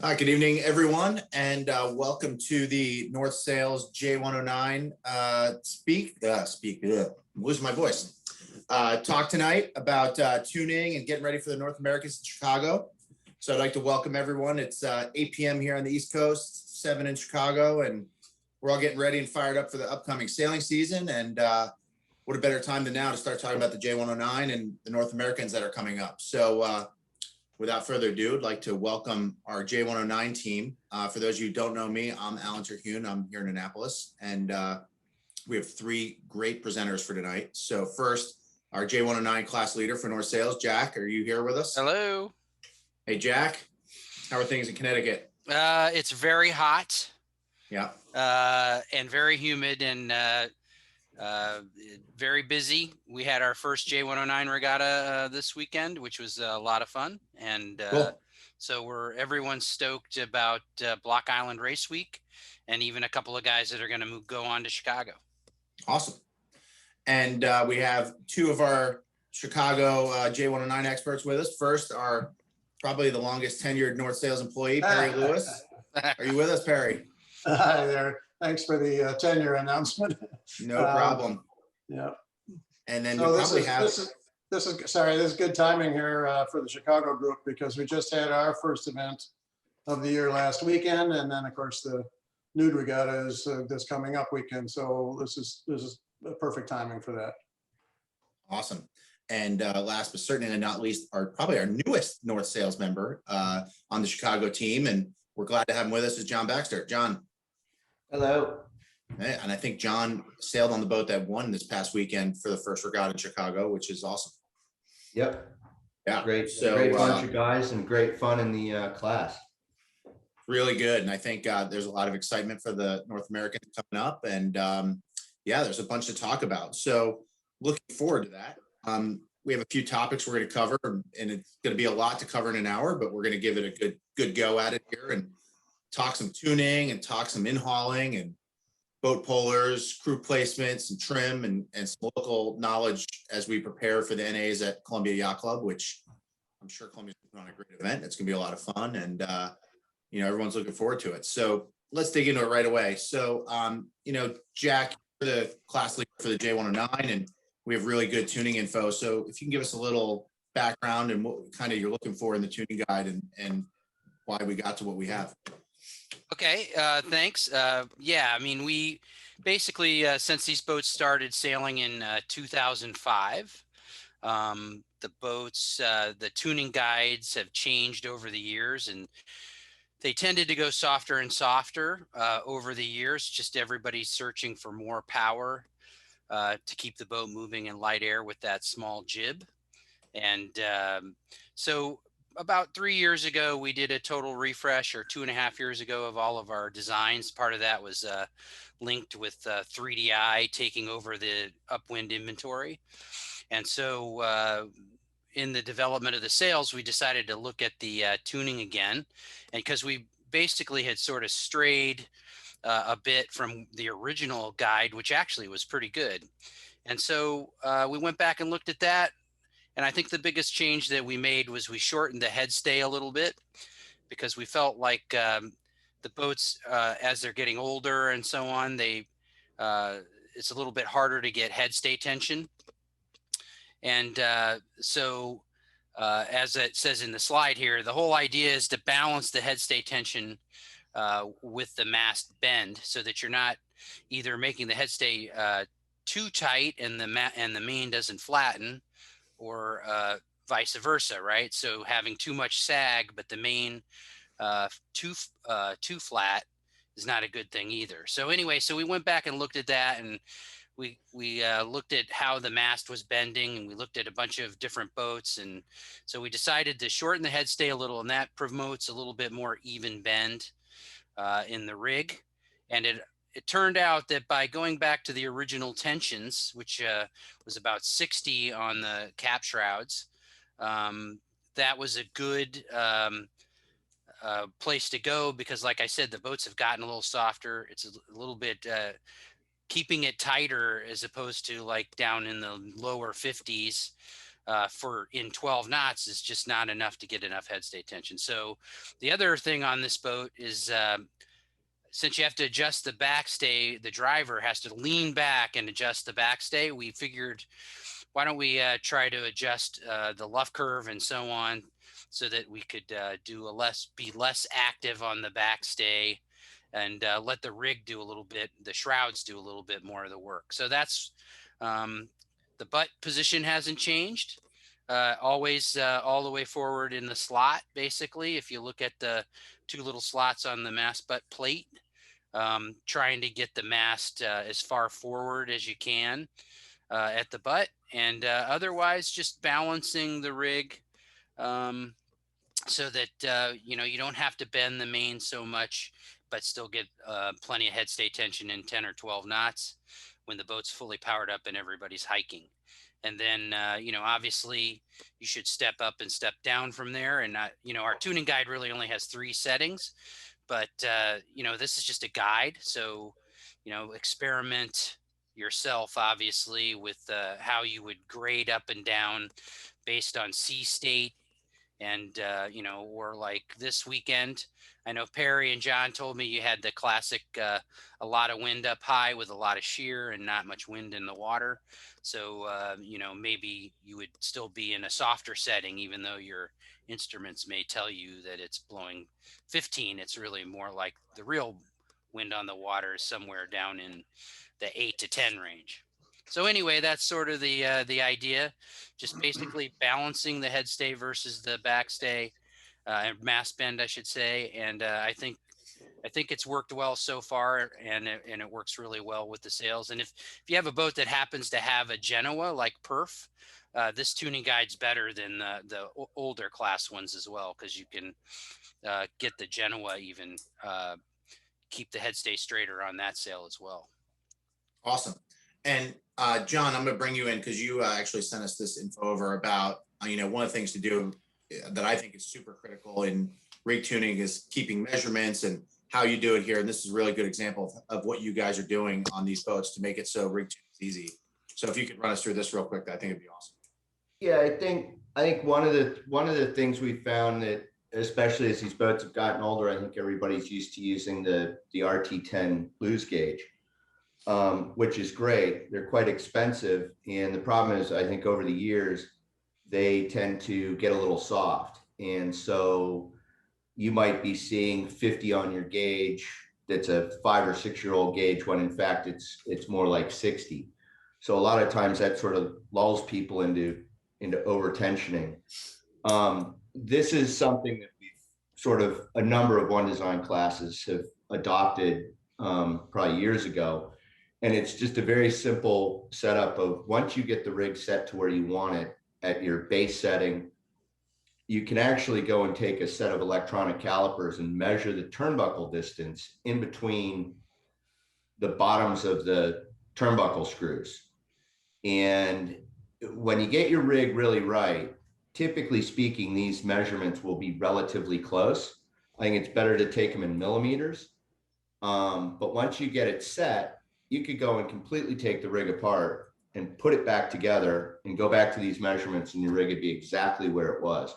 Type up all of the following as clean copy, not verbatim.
Hi, good evening, everyone, and welcome to the North Sails J109 losing my voice. Talk tonight about tuning and getting ready for the North Americans in Chicago. So I'd like to welcome everyone. It's 8 p.m. here on the East Coast, 7 in Chicago, and we're all getting ready and fired up for the upcoming sailing season. And what a better time than now to start talking about the J109 and the North Americans that are coming up. So without further ado, I'd like to welcome our J109 team. For those of you who don't know me, I'm Allan Terhune. I'm here in Annapolis, and we have three great presenters for tonight. So first, our J109 class leader for North Sails, Jack. Are you here with us? Hello. Hey, Jack. How are things in Connecticut? It's very hot. Yeah. And very humid and very busy. We had our first J109 regatta this weekend, which was a lot of fun. And Cool. so everyone's stoked about Block Island Race Week, and even a couple of guys that are going to go on to Chicago. Awesome. And we have two of our Chicago J109 experts with us. First, our probably the longest tenured North Sails employee, Perry Lewis. Are you with us, Perry? Hi there. Thanks for the tenure announcement. No problem. Yeah. And then So we this probably is good timing here for the Chicago group, because we just had our first event of the year last weekend, and then of course the nude regatta is this coming up weekend. So this is a perfect timing for that. Awesome. And last but certainly not least, probably our newest North Sails member on the Chicago team, and we're glad to have him with us, is John Baxter. John. Hello. And I think John sailed on the boat that won this past weekend for the first regatta in Chicago, which is awesome. Yep. Yeah. Great. So, great bunch of guys and great fun in the class. Really good. And I think there's a lot of excitement for the North American coming up. And yeah, there's a bunch to talk about. So looking forward to that. We have a few topics we're going to cover, and it's going to be a lot to cover in an hour, but we're going to give it a good go at it here and talk some tuning and talk some in-hauling and boat pullers, crew placements and trim and some local knowledge as we prepare for the NAs at Columbia Yacht Club, which I'm sure Columbia's putting on a great event. It's going to be a lot of fun, and everyone's looking forward to it. So let's dig into it right away. So Jack, you're the class leader for the J109, and we have really good tuning info. So if you can give us a little background and what kind of you're looking for in the tuning guide and why we got to what we have. Okay, thanks. Yeah, I mean, we basically, since these boats started sailing in 2005, the boats, the tuning guides have changed over the years, and they tended to go softer and softer over the years. Just everybody's searching for more power to keep the boat moving in light air with that small jib. And so about 3 years ago, we did a total refresh, or 2.5 years ago, of all of our designs. Part of that was linked with 3DI taking over the Upwind inventory. And so in the development of the sails, we decided to look at the tuning again. And because we basically had sort of strayed a bit from the original guide, which actually was pretty good. And so we went back and looked at that. And I think the biggest change that we made was we shortened the head stay a little bit, because we felt like the boats, as they're getting older and so on, it's a little bit harder to get head stay tension. And so as it says in the slide here, the whole idea is to balance the head stay tension with the mast bend, so that you're not either making the head stay too tight and the main doesn't flatten, or vice versa, right? So having too much sag, but the main too flat is not a good thing either. So anyway, so we went back and looked at that, and we looked at how the mast was bending, and we looked at a bunch of different boats. And so we decided to shorten the head stay a little, and that promotes a little bit more even bend in the rig. And it turned out that by going back to the original tensions, which was about 60 on the cap shrouds, that was a good place to go, because like I said, the boats have gotten a little softer. It's a little bit keeping it tighter, as opposed to like down in the lower 50s for in 12 knots is just not enough to get enough head stay tension. So the other thing on this boat is since you have to adjust the backstay, the driver has to lean back and adjust the backstay. We figured, why don't we try to adjust the luff curve and so on, so that we could be less active on the backstay, and let the rig do a little bit, the shrouds do a little bit more of the work. So that's the butt position hasn't changed. Always all the way forward in the slot, basically. If you look at the two little slots on the mast butt plate, trying to get the mast as far forward as you can at the butt, and otherwise just balancing the rig so that you don't have to bend the main so much, but still get plenty of head stay tension in 10 or 12 knots when the boat's fully powered up and everybody's hiking. And then obviously you should step up and step down from there. And our tuning guide really only has 3 settings, but this is just a guide, so experiment yourself, obviously, with how you would grade up and down based on sea state. And or like this weekend, I know Perry and John told me you had the classic a lot of wind up high with a lot of shear and not much wind in the water. So maybe you would still be in a softer setting, even though your instruments may tell you that it's blowing 15. It's really more like the real wind on the water is somewhere down in the 8 to 10 range. So anyway, that's sort of the idea, just basically balancing the head stay versus the backstay, mast bend, I should say. And I think it's worked well so far, and it works really well with the sails. And if you have a boat that happens to have a Genoa like Perf, this tuning guide's better than the older class ones as well, because you can get the Genoa even keep the head stay straighter on that sail as well. Awesome. And John, I'm going to bring you in because you actually sent us this info over about, one of the things to do that I think is super critical in rig tuning is keeping measurements and how you do it here. And this is a really good example of what you guys are doing on these boats to make it so rig tuning is easy. So if you could run us through this real quick, I think it'd be awesome. Yeah, I think one of the things we found that, especially as these boats have gotten older, I think everybody's used to using the RT10 blues gauge, which is great. They're quite expensive. And the problem is, I think over the years, they tend to get a little soft. And so you might be seeing 50 on your gauge that's a 5 or 6 year old gauge, when in fact it's more like 60. So a lot of times that sort of lulls people into over tensioning. This is something that we've sort of, a number of One Design classes have adopted probably years ago. And it's just a very simple setup of, once you get the rig set to where you want it at your base setting, you can actually go and take a set of electronic calipers and measure the turnbuckle distance in between the bottoms of the turnbuckle screws. And when you get your rig really right, typically speaking, these measurements will be relatively close. I think it's better to take them in millimeters. But once you get it set, you could go and completely take the rig apart and put it back together and go back to these measurements, and your rig would be exactly where it was.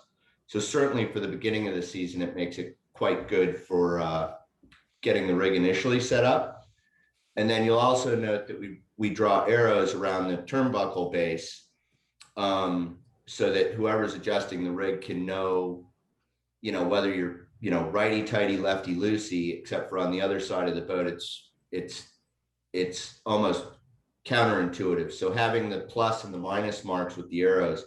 So certainly for the beginning of the season, it makes it quite good for getting the rig initially set up. And then you'll also note that we draw arrows around the turnbuckle base, so that whoever's adjusting the rig can know, whether you're, righty tighty, lefty loosey, except for on the other side of the boat, it's almost counterintuitive. So having the plus and the minus marks with the arrows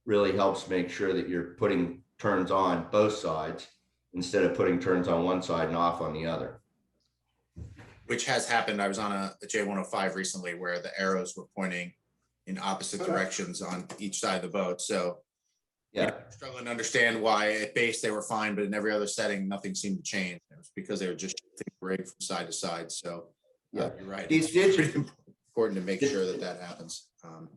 really helps make sure that you're putting turns on both sides instead of putting turns on one side and off on the other. Which has happened. I was on a J105 recently where the arrows were pointing in opposite directions on each side of the boat. So yeah, struggling to understand why at base they were fine, but in every other setting, nothing seemed to change. It was because they were just shifting the rig from side to side. So you're right. These It's pretty important to make sure that happens.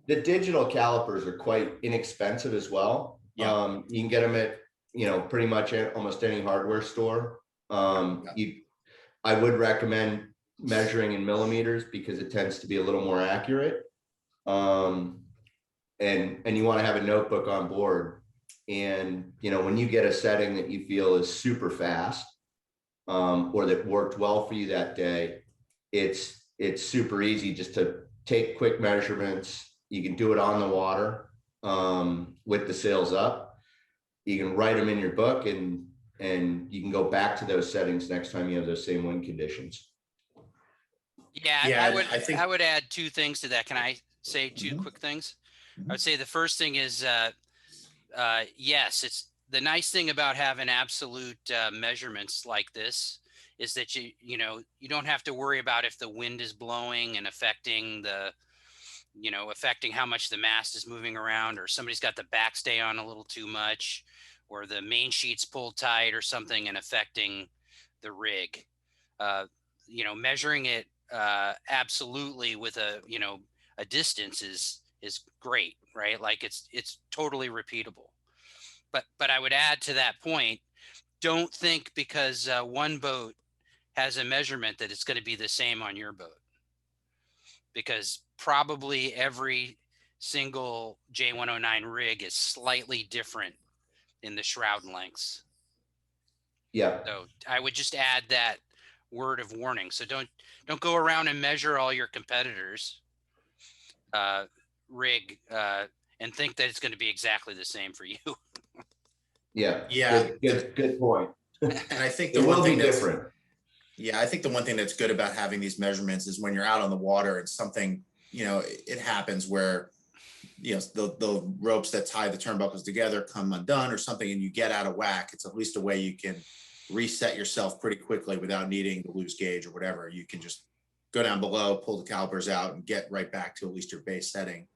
The digital calipers are quite inexpensive as well. Yeah. You can get them at, pretty much at almost any hardware store. I would recommend measuring in millimeters because it tends to be a little more accurate. and you want to have a notebook on board. And, you know, when you get a setting that you feel is super fast, or that worked well for you that day, it's super easy just to take quick measurements. You can do it on the water, with the sails up. You can write them in your book, and you can go back to those settings next time you have those same wind conditions. Yeah, Yeah, I I would add two things to that. Can I say two Mhm. quick things? I would say the first thing is, yes, it's the nice thing about having absolute measurements like this is that you know, you don't have to worry about if the wind is blowing and affecting the, you know, affecting how much the mast is moving around, or somebody's got the backstay on a little too much, or the main sheet's pulled tight or something and affecting the rig. Uh, you know, measuring it absolutely with a, you know, a distance is great, right? Like it's totally repeatable. But I would add to that point, don't think because one boat has a measurement that it's going to be the same on your boat, because probably every single J109 rig is slightly different in the shroud lengths. Yeah. So I would just add that word of warning. So don't go around and measure all your competitors' rig and think that it's going to be exactly the same for you. Yeah. Yeah, Good point. and I think the It one will be thing that's different. yeah, I think the one thing that's good about having these measurements is when you're out on the water and something, you know, it happens where, you know, the ropes that tie the turnbuckles together come undone or something, and you get out of whack. It's at least a way you can reset yourself pretty quickly without needing to lose gauge or whatever. You can just go down below, pull the calipers out, and get right back to at least your base setting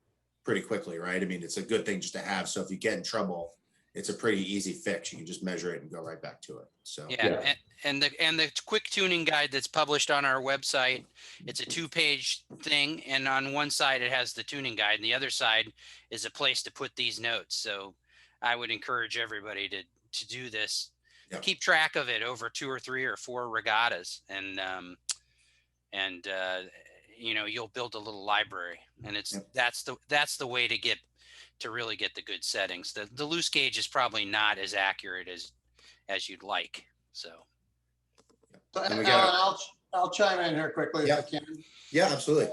pretty quickly, right? I mean, it's a good thing just to have. So if you get in trouble, it's a pretty easy fix. You can just measure it and go right back to it. So Yeah, and the quick tuning guide that's published on our website, it's a 2-page thing, and on one side it has the tuning guide, and the other side is a place to put these notes. So I would encourage everybody to do this, yeah. keep track of it over 2 or 3 or 4 regattas, and you know, you'll build a little library, and that's the way to really get the good settings. The loose gauge is probably not as accurate as you'd like. So And we Alan, got I'll chime in here quickly if Yeah. I can. yeah, absolutely.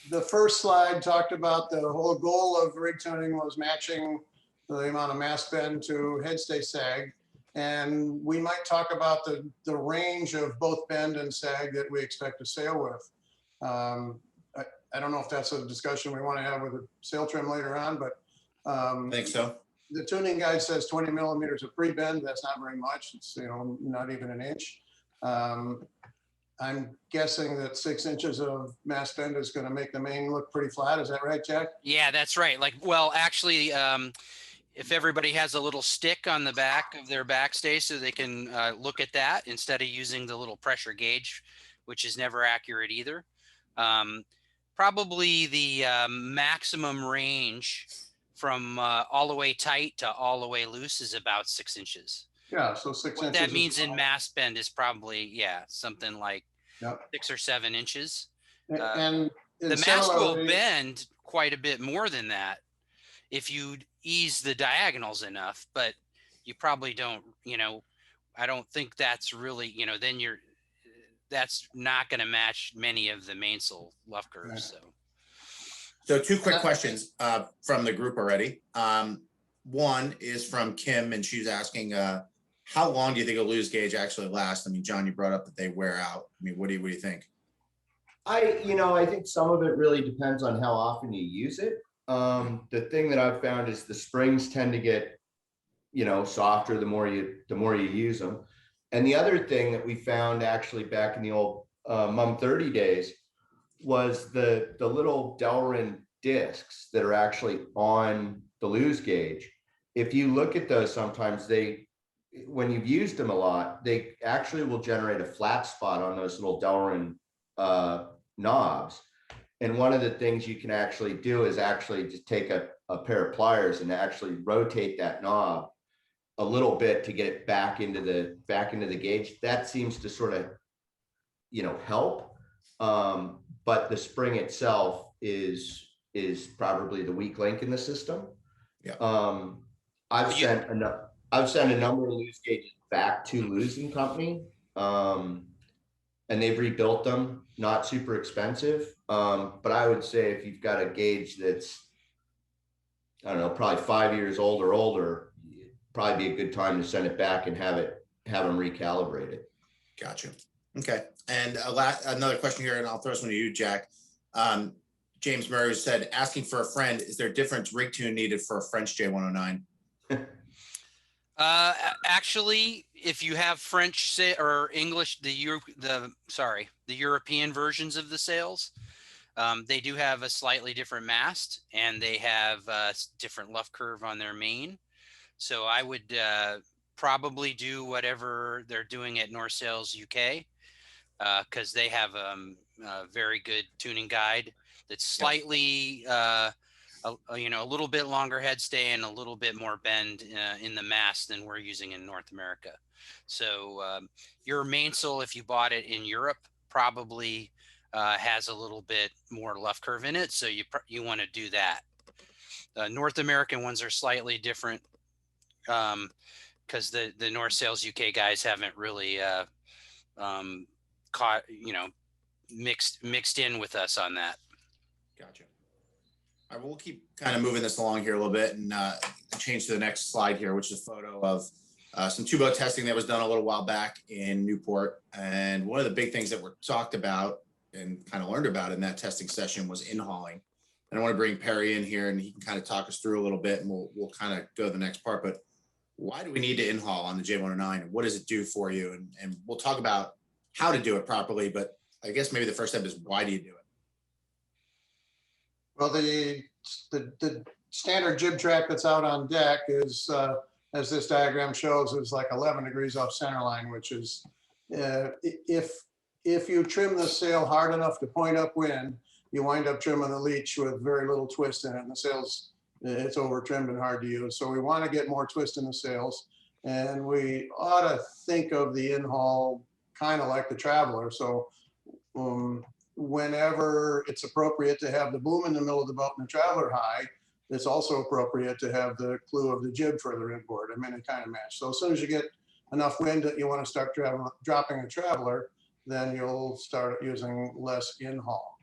The first slide talked about the whole goal of rig tuning was matching the amount of mast bend to headstay sag. And we might talk about the range of both bend and sag that we expect to sail with. I don't know if that's a discussion we want to have with the sail trim later on, but I think so. the tuning guide says 20 millimeters of pre-bend. That's not very much. It's, you know, not even an inch. I'm guessing that 6 inches of mast bend is going to make the main look pretty flat. Is that right, Jack? yeah, that's right. Like, well, actually, if everybody has a little stick on the back of their backstay so they can look at that instead of using the little pressure gauge, which is never accurate either. Probably the maximum range from all the way tight to all the way loose is about 6 inches. Yeah, so 6 What inches. that means in mast bend is probably, yeah, something like Yep. 6 or 7 inches. And The mast will bend quite a bit more than that if you ease the diagonals enough, but you probably don't, you know, I don't think that's really, you know, then that's not going to match many of the mainsail luff curves. So 2 quick questions from the group already. One is from Kim, and she's asking, how long do you think a loose gauge actually lasts? I mean, John, you brought up that they wear out. I mean, what do you think? I think some of it really depends on how often you use it. The thing that I've found is the springs tend to get, you know, softer the more you use them. And the other thing that we found actually back in the old Mum 30 days was the little Delrin discs that are actually on the loose gauge. If you look at those, sometimes when you've used them a lot, they actually will generate a flat spot on those little Delrin knobs. And one of the things you can actually do is actually just take a pair of pliers and actually rotate that knob a little bit to get it back into the gauge. That seems to sort of, you know, help. But the spring itself is is probably the weak link in the system. Yeah. I've sent a number of loose gauges back to losing company, and they've rebuilt them. Not super expensive, but I would say if you've got a gauge that's, I don't know, probably 5 years old or older, it'd probably be a good time to send it back and have them recalibrate it. Gotcha. Okay. And another question here, and I'll throw this one to you, Jack. James Murray said, asking for a friend, is there a different rig tune needed for a French J109? Actually, if you have French or English, the European versions of the sails, they do have a slightly different mast, and they have a different luff curve on their main. So I would probably do whatever they're doing at North Sails UK, because they have a very good tuning guide that's slightly a little bit longer head stay and a little bit more bend in the mast than we're using in North America. So your mainsail, if you bought it in Europe, probably has a little bit more luff curve in it, so you want to do that. North American ones are slightly different, because the North Sails UK guys haven't really caught, mixed in with us on that. Gotcha. All right, we'll keep kind of moving this along here a little bit and change to the next slide here, which is a photo of some two-boat testing that was done a little while back in Newport. And one of the big things that were talked about and kind of learned about in that testing session was in-hauling. And I want to bring Perry in here, and he can kind of talk us through a little bit, and we'll kind of go to the next part. But why do we need to in-haul on the J109? And what does it do for you? And we'll talk about how to do it properly, but I guess maybe the first step is, why do you do it? Well, the standard jib track that's out on deck is, as this diagram shows, is like 11 degrees off center line, which is, if you trim the sail hard enough to point upwind, you wind up trimming the leech with very little twist in it, and the sails, it's over trimmed and hard to use. So we want to get more twist in the sails, and we ought to think of the in-haul kind of like the Traveler. So whenever it's appropriate to have the boom in the middle of the boat and the Traveler high, it's also appropriate to have the clew of the jib further inboard. I mean, it kind of match. So as soon as you get enough wind that you want to start dropping a Traveler, then you'll start using less in-haul.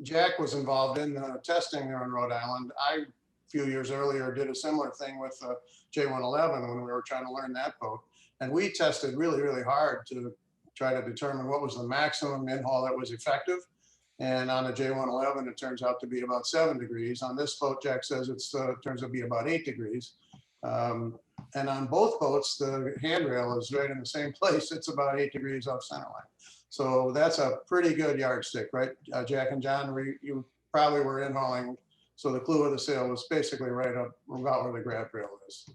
Jack was involved in testing there in Rhode Island. A few years earlier, did a similar thing with J111 when we were trying to learn that boat. And we tested really, really hard to try to determine what was the maximum in-haul that was effective. And on a J111, it turns out to be about 7 degrees. On this boat, Jack says it turns out to be about 8 degrees. And on both boats, the handrail is right in the same place. It's about 8 degrees off center line. So that's a pretty good yardstick, right? Jack and John, you probably were in-hauling. So the clew of the sail was basically right up about where the grab rail is.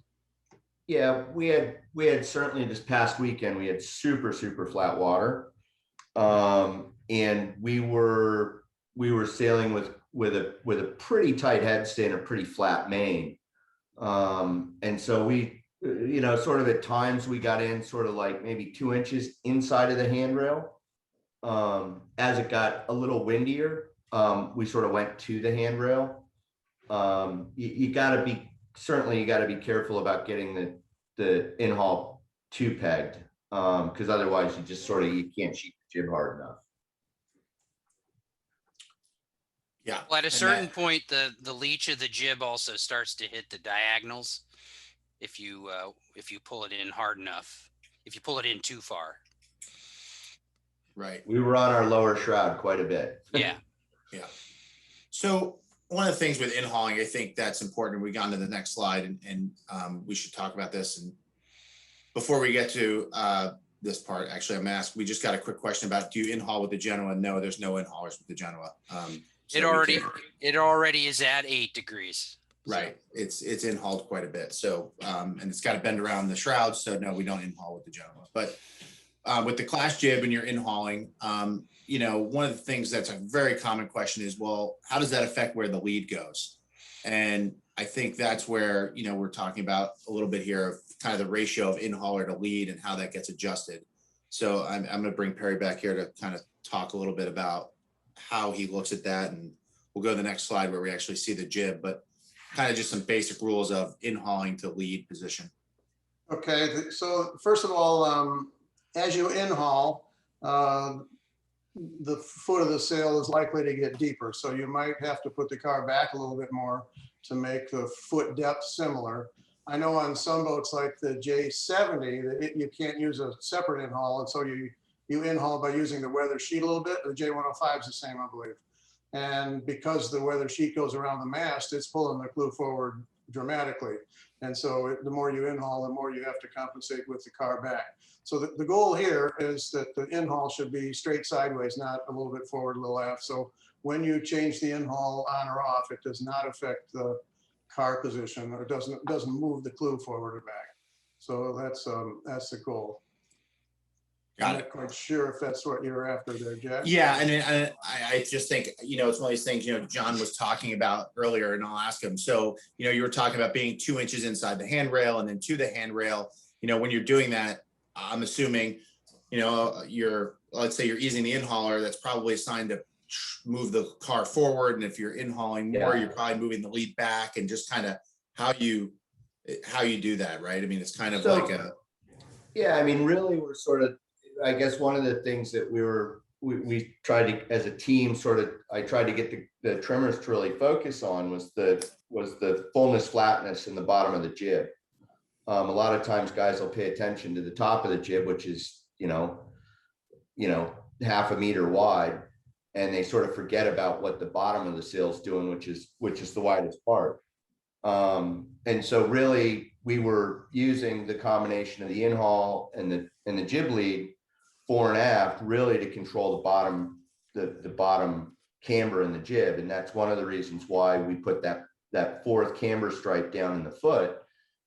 Yeah, we had certainly this past weekend, we had super flat water. And we were sailing with a pretty tight head stay and a pretty flat main. And so we, sort of at times we got in sort of like maybe 2 inches inside of the handrail. As it got a little windier, we sort of went to the handrail. You gotta be careful about getting the in-haul too pegged, because otherwise you can't sheet the jib hard enough. Yeah. Well, at a certain point, the leech of the jib also starts to hit the diagonals if you pull it in hard enough. If you pull it in too far. Right. We were on our lower shroud quite a bit. Yeah. Yeah. So one of the things with in-hauling, I think that's important. We got on to the next slide, and we should talk about this. And before we get to this part, actually, I'm asked, we just got a quick question about, do you in-haul with the Genoa? No, there's no in-haulers with the Genoa. So it already is at 8 degrees. Right. It's in-hauled quite a bit. So, and it's got to bend around the shroud. So no, we don't in-haul with the Genoa. But with the class jib and you're in-hauling, one of the things that's a very common question is, well, how does that affect where the lead goes? And I think that's where, we're talking about a little bit here of kind of the ratio of in-hauler to lead and how that gets adjusted. So I'm going to bring Perry back here to kind of talk a little bit about how he looks at that. And we'll go to the next slide where we actually see the jib, but kind of just some basic rules of in-hauling to lead position. Okay, so first of all, as you in-haul, the foot of the sail is likely to get deeper. So you might have to put the car back a little bit more to make the foot depth similar. I know on some boats like the J70, that you can't use a separate in-haul. And so you in-haul by using the weather sheet a little bit. The J105 is the same, I believe. And because the weather sheet goes around the mast, it's pulling the clew forward dramatically. And so the more you in-haul, the more you have to compensate with the car back. So the goal here is that the in-haul should be straight sideways, not a little bit forward, a little aft. So when you change the in-haul on or off, it does not affect the car position, or it doesn't move the clew forward or back. So that's the goal. Got I'm it. not quite sure if that's what you're after there, Jack. Yeah, and I just think, it's one of these things, John was talking about earlier, and I'll ask him. So, you were talking about being 2 inches inside the handrail and then to the handrail. When you're doing that, I'm assuming, let's say you're easing the in-hauler, that's probably assigned to move the car forward. And if you're in-hauling more, you're probably moving the lead back, and just kind of how you do that, right? I mean, it's kind of like a. Yeah, I mean, really, we're sort of, I guess one of the things that we tried to, as a team, I tried to get the trimmers to really focus on was the fullness flatness in the bottom of the jib. A lot of times guys will pay attention to the top of the jib, which is, half a meter wide, and they sort of forget about what the bottom of the sail is doing, which is the widest part. And so really we were using the combination of the in-haul and the jib lead fore and aft, really to control the bottom camber in the jib. And that's one of the reasons why we put that fourth camber stripe down in the foot,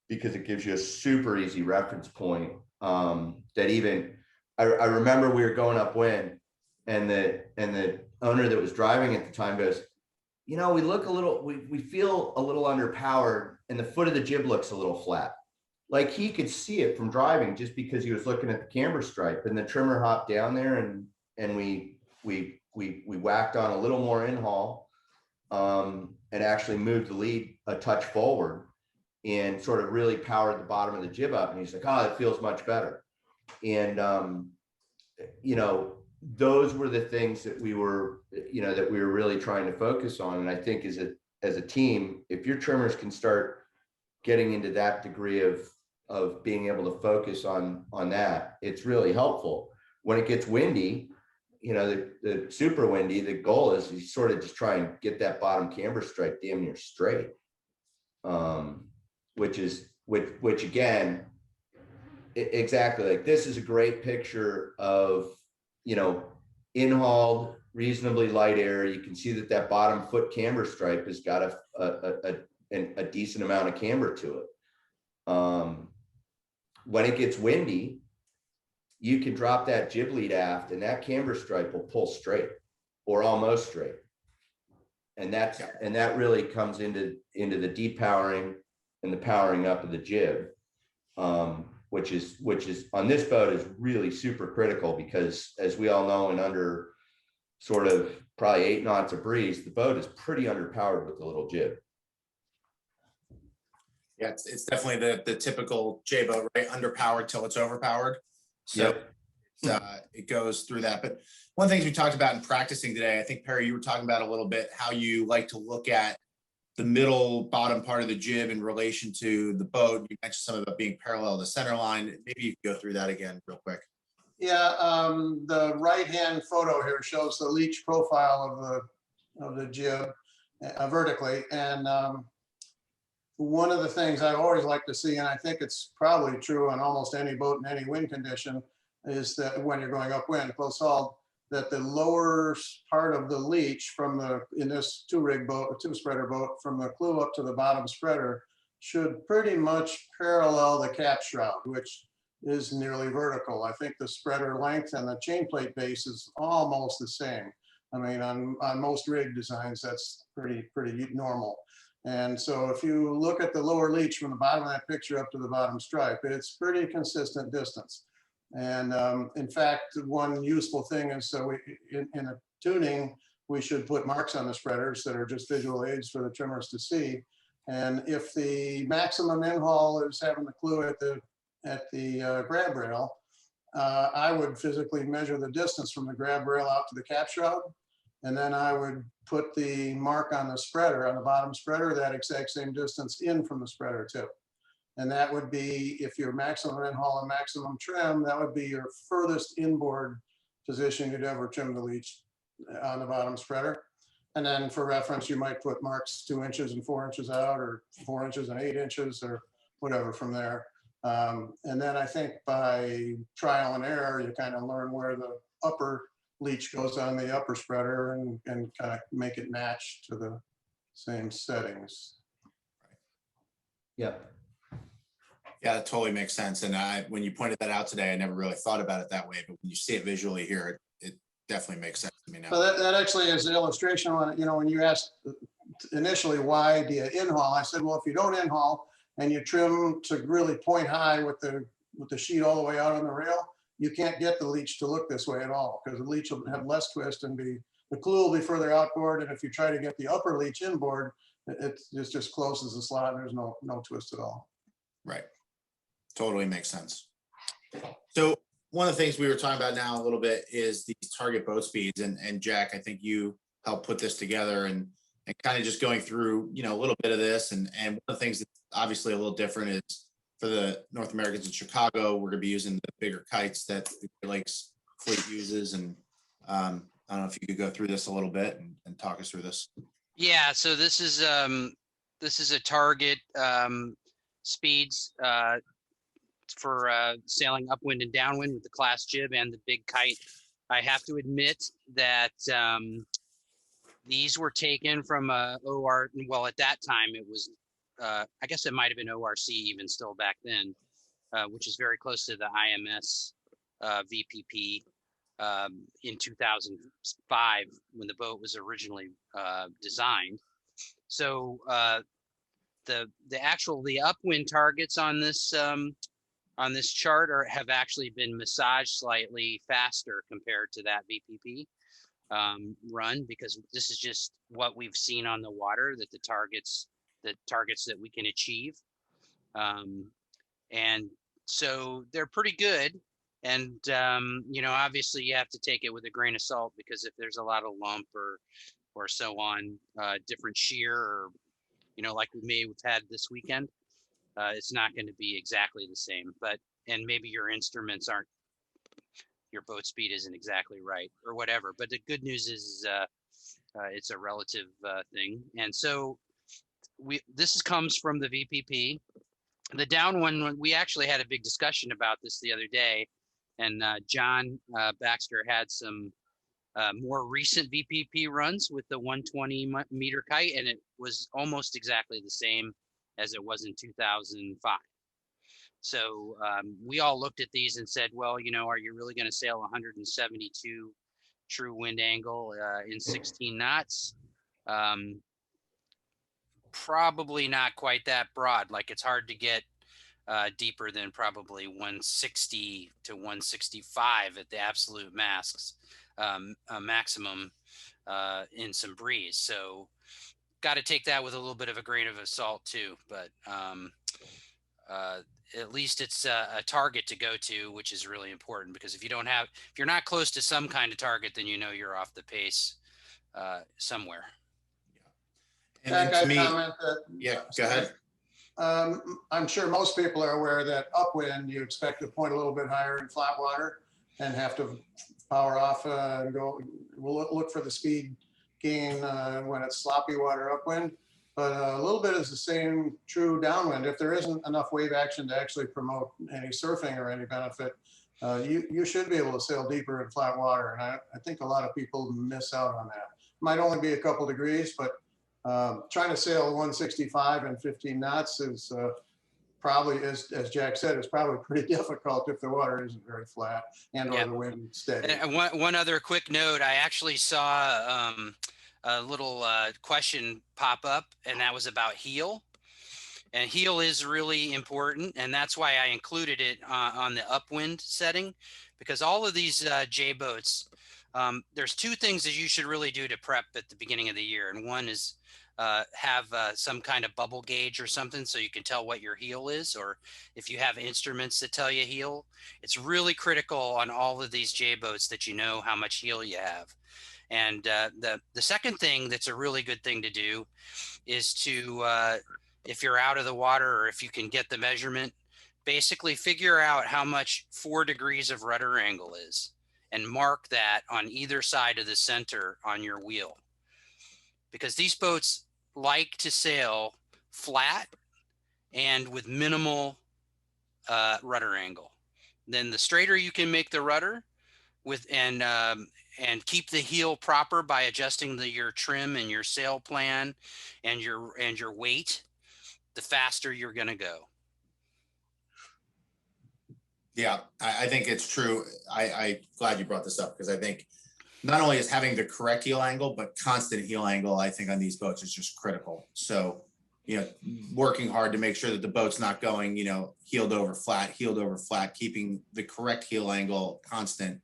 because it gives you a super easy reference point. That even, I remember we were going upwind, and the owner that was driving at the time goes, we look a little, we feel a little underpowered, and the foot of the jib looks a little flat. Like he could see it from driving just because he was looking at the camber stripe. And the trimmer hopped down there, and we whacked on a little more in-haul, and actually moved the lead a touch forward and sort of really powered the bottom of the jib up. And he's like, oh, it feels much better. And, those were the things that we were really trying to focus on. And I think as a team, if your trimmers can start getting into that degree of being able to focus on that, it's really helpful. When it gets windy, the super windy, the goal is you sort of just try and get that bottom camber stripe damn near straight. Which again, exactly, like this is a great picture of, in-hauled, reasonably light air. You can see that bottom foot camber stripe has got a decent amount of camber to it. When it gets windy, you can drop that jib lead aft, and that camber stripe will pull straight or almost straight. And that really comes into the depowering and the powering up of the jib, which is on this boat is really super critical, because as we all know, and under sort of probably 8 knots of breeze, the boat is pretty underpowered with the little jib. Yeah, it's definitely the typical J boat, right? Underpowered till it's overpowered. So it goes through that. But one of the things we talked about in practicing today, I think, Perry, you were talking about a little bit how you like to look at the middle bottom part of the jib in relation to the boat. You mentioned something about being parallel to the center line. Maybe you can go through that again real quick. Yeah, the right-hand photo here shows the leach profile of the jib vertically. And one of the things I always like to see, and I think it's probably true on almost any boat in any wind condition, is that when you're going upwind, close haul, that the lower part of the leach in this two-spreader boat, from the clew up to the bottom spreader, should pretty much parallel the cap shroud, which is nearly vertical. I think the spreader length and the chain plate base is almost the same. I mean, on most rig designs, that's pretty normal. And so if you look at the lower leach from the bottom of that picture up to the bottom stripe, it's pretty consistent distance. And in fact, one useful thing is in a tuning, we should put marks on the spreaders that are just visual aids for the trimmers to see. And if the maximum in-haul is having the clue at the grab rail, I would physically measure the distance from the grab rail out to the cap shroud. And then I would put the mark on the spreader, on the bottom spreader, that exact same distance in from the spreader tip. And that would be, if your maximum in-haul and maximum trim, that would be your furthest inboard position you'd ever trim the leech on the bottom spreader. And then for reference, you might put marks 2 inches and 4 inches out, or 4 inches and 8 inches, or whatever from there. And then I think by trial and error, you kind of learn where the upper leech goes on the upper spreader and kind of make it match to the same settings. Yep. Yeah, that totally makes sense. And when you pointed that out today, I never really thought about it that way, but when you see it visually here, it definitely makes sense to me now. So that actually is an illustration on, when you asked initially, why do you in-haul? I said, well, if you don't in-haul and you trim to really point high with the sheet all the way out on the rail, you can't get the leech to look this way at all, because the leech will have less twist and the clue will be further outboard. And if you try to get the upper leech inboard, it just closes the slot and there's no twist at all. Right. Totally makes sense. So one of the things we were talking about now a little bit is the target boat speeds. And Jack, I think you helped put this together and kind of just going through, a little bit of this. And one of the things that's obviously a little different is for the North Americans in Chicago, we're going to be using the bigger kites that the Great Lakes fleet uses. And I don't know if you could go through this a little bit and talk us through this. Yeah, so this is a target speeds for sailing upwind and downwind with the class jib and the big kite. I have to admit that these were taken from OR. Well, at that time it was, I guess it might have been ORC even still back then, which is very close to the IMS VPP in 2005 when the boat was originally designed. So the upwind targets on this chart have actually been massaged slightly faster compared to that VPP run, because this is just what we've seen on the water, that the targets that we can achieve. And so they're pretty good. And, obviously you have to take it with a grain of salt, because if there's a lot of lump or so on, different shear, or, like we may have had this weekend, it's not going to be exactly the same. And maybe your instruments your boat speed isn't exactly right or whatever. But the good news is it's a relative thing. And so this comes from the VPP. The downwind, we actually had a big discussion about this the other day, and John Baxter had some more recent VPP runs with the 120 meter kite, and it was almost exactly the same as it was in 2005. So we all looked at these and said, well, are you really going to sail 172 true wind angle in 16 knots? Probably not quite that broad. Like, it's hard to get deeper than probably 160 to 165 at the absolute maximum in some breeze. So got to take that with a little bit of a grain of salt too. But at least it's a target to go to, which is really important, because if you're not close to some kind of target, then you're off the pace somewhere. And then to me, comment that, yeah, go ahead. I'm sure most people are aware that upwind, you expect to point a little bit higher in flat water and have to power off and we'll look for the speed gain when it's sloppy water upwind. But a little bit is the same true downwind. If there isn't enough wave action to actually promote any surfing or any benefit, you should be able to sail deeper in flat water. And I think a lot of people miss out on that. Might only be a couple degrees, but trying to sail 165 and 15 knots is probably, as Jack said, is probably pretty difficult if the water isn't very flat and or the wind steady. And one other quick note, I actually saw a little question pop up, and that was about heel. And heel is really important, and that's why I included it on the upwind setting, because all of these J boats There's two things that you should really do to prep at the beginning of the year. And one is have some kind of bubble gauge or something so you can tell what your heel is, or if you have instruments that tell you heel. It's really critical on all of these J boats that you know how much heel you have. And the second thing that's a really good thing to do is to, if you're out of the water or if you can get the measurement, basically figure out how much 4 degrees of rudder angle is and mark that on either side of the center on your wheel. Because these boats like to sail flat and with minimal rudder angle. Then the straighter you can make the rudder with, and keep the heel proper by adjusting your trim and your sail plan and your weight, the faster you're going to go. Yeah, I think it's true. I glad you brought this up, because I think not only is having the correct heel angle, but constant heel angle, I think on these boats is just critical. So, working hard to make sure that the boat's not going, heeled over flat, keeping the correct heel angle constant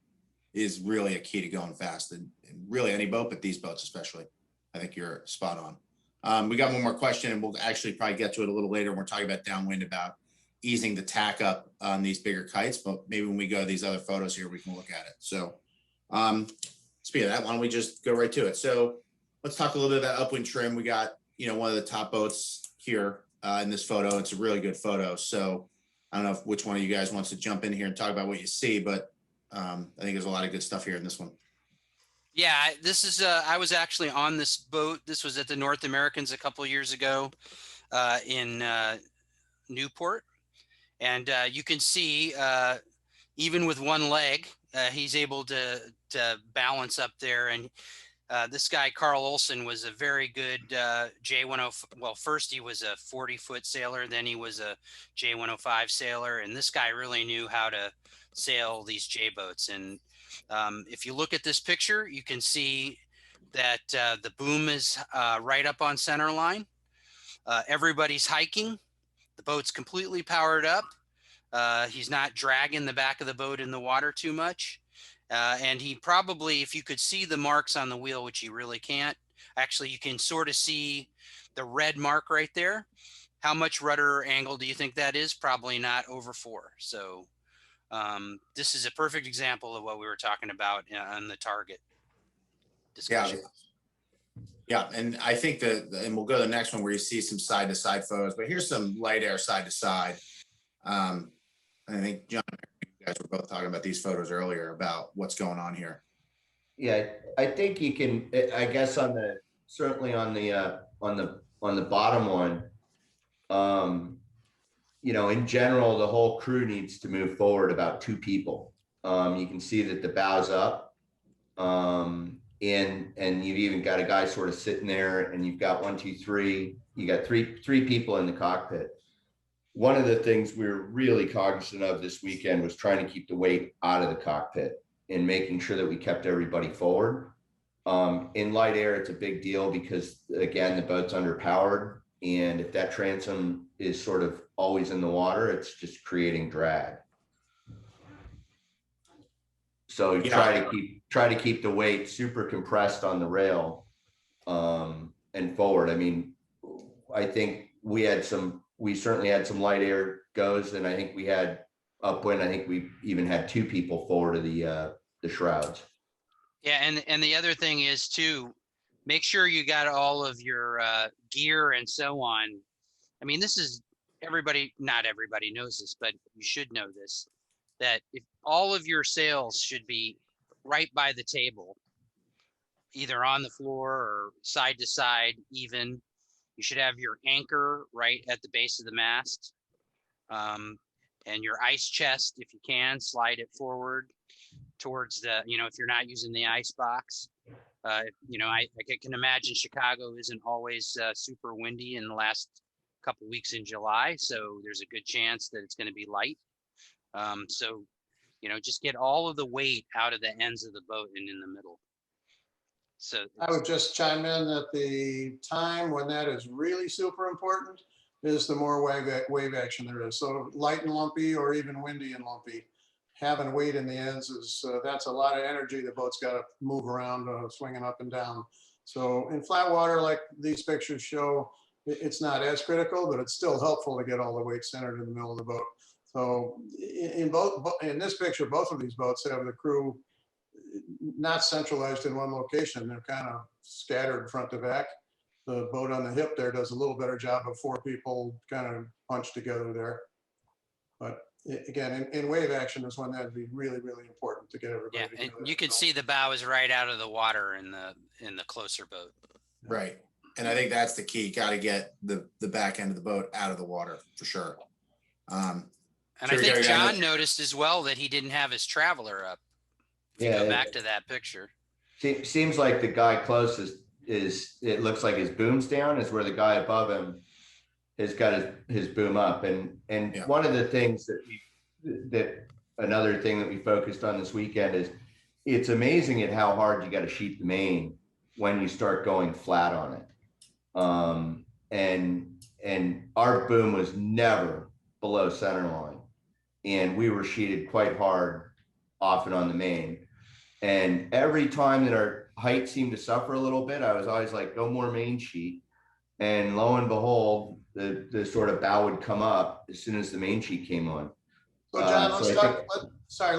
is really a key to going fast, and really any boat, but these boats especially. I think you're spot on. We got one more question, and we'll actually probably get to it a little later. We're talking about downwind, about easing the tack up on these bigger kites, but maybe when we go to these other photos here, we can look at it. So speaking of that, why don't we just go right to it? So let's talk a little bit about upwind trim. We got, one of the top boats here in this photo. It's a really good photo. So I don't know which one of you guys wants to jump in here and talk about what you see, but I think there's a lot of good stuff here in this one. Yeah, this is, I was actually on this boat. This was at the North Americans a couple of years ago in Newport. And you can see, even with one leg, he's able to balance up there. And this guy, Carl Olson, was a very good J105. Well, first he was a 40-foot sailor, then he was a J105 sailor. And this guy really knew how to sail these J boats. And if you look at this picture, you can see that the boom is right up on center line. Everybody's hiking. The boat's completely powered up. He's not dragging the back of the boat in the water too much. And he probably, if you could see the marks on the wheel, which you really can't, actually you can sort of see the red mark right there. How much rudder angle do you think that is? Probably not over 4. So this is a perfect example of what we were talking about on the target discussion. Yeah, and I think and we'll go to the next one where you see some side-to-side photos, but here's some light air side-to-side. I think John, you guys were both talking about these photos earlier about what's going on here. Yeah, I think you can, I guess certainly on the bottom one, in general, the whole crew needs to move forward about 2 people. You can see that the bow's up. And you've even got a guy sort of sitting there, and you've got 1, 2, 3. You got three people in the cockpit. One of the things we were really cognizant of this weekend was trying to keep the weight out of the cockpit and making sure that we kept everybody forward. In light air, it's a big deal because, again, the boat's underpowered, and if that transom is sort of always in the water, it's just creating drag. So you try to keep the weight super compressed on the rail and forward. I mean, I think we certainly had some light air goes, and I think we had upwind. I think we even had 2 people forward of the shrouds. Yeah, and the other thing is too, make sure you got all of your gear and so on. I mean, this is not everybody knows this, but you should know this, that if all of your sails should be right by the table, either on the floor or side to side even. You should have your anchor right at the base of the mast, and your ice chest, if you can, slide it forward towards the, if you're not using the ice box. I can imagine Chicago isn't always super windy in the last couple weeks in July, so there's a good chance that it's going to be light. So just get all of the weight out of the ends of the boat and in the middle. So I would just chime in that the time when that is really super important is the more wave action there is. So light and lumpy, or even windy and lumpy, having weight in the ends is, that's a lot of energy. The boat's got to move around, swinging up and down. So in flat water, like these pictures show, it's not as critical, but it's still helpful to get all the weight centered in the middle of the boat. So in this picture, both of these boats have the crew not centralized in one location. They're kind of scattered front to back. The boat on the hip there does a little better job of 4 people kind of bunched together there. But again, in wave action is when that'd be really, really important to get everybody Yeah, together. and you can see the bow is right out of the water in the closer boat. Right. And I think that's the key. Got to get the back end of the boat out of the water for sure. And Sure, I think Gary, John noticed as well that he didn't have his traveler up. If you go back to that picture. Seems like the guy closest it looks like his boom's down, is where the guy above him has got his boom up. And Yeah. One of the things another thing that we focused on this weekend is it's amazing at how hard you got to sheet the main when you start going flat on it. And our boom was never below center line, and we were sheeted quite hard off and on the main. And every time that our height seemed to suffer a little bit, I was always like, no more main sheet. And lo and behold, the sort of bow would come up as soon as the main sheet came on. So John,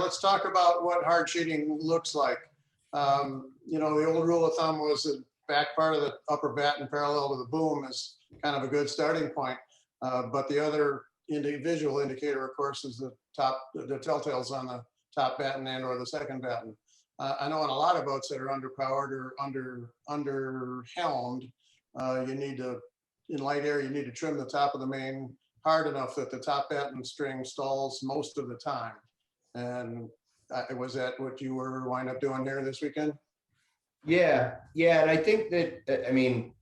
let's talk about what hard sheeting looks like. You know, the old rule of thumb was the back part of the upper batten parallel to the boom is kind of a good starting point. But the other visual indicator, of course, is the telltales on the top batten and or the second batten. I know on a lot of boats that are underpowered or under helmed, you need to, in light air, you need to trim the top of the main hard enough that the top batten string stalls most of the time. And was that what you were wind up doing here this weekend? Yeah. And I think that, I mean,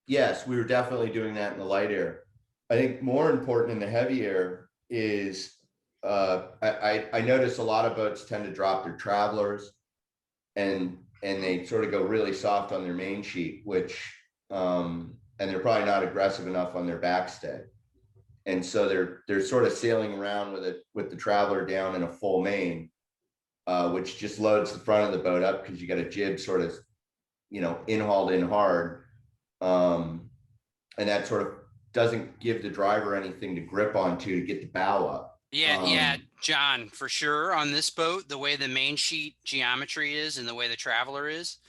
yes, we were definitely doing that in the light air. I think more important in the heavy air is I notice a lot of boats tend to drop their travelers and they sort of go really soft on their main sheet, which and they're probably not aggressive enough on their backstay. And so they're sort of sailing around with the traveler down in a full main, which just loads the front of the boat up because you got a jib sort of, you know, hauled in hard. And that sort of doesn't give the driver anything to grip onto to get the bow up. Yeah, John, for sure. On this boat, the way the main sheet geometry is and the way the traveler is,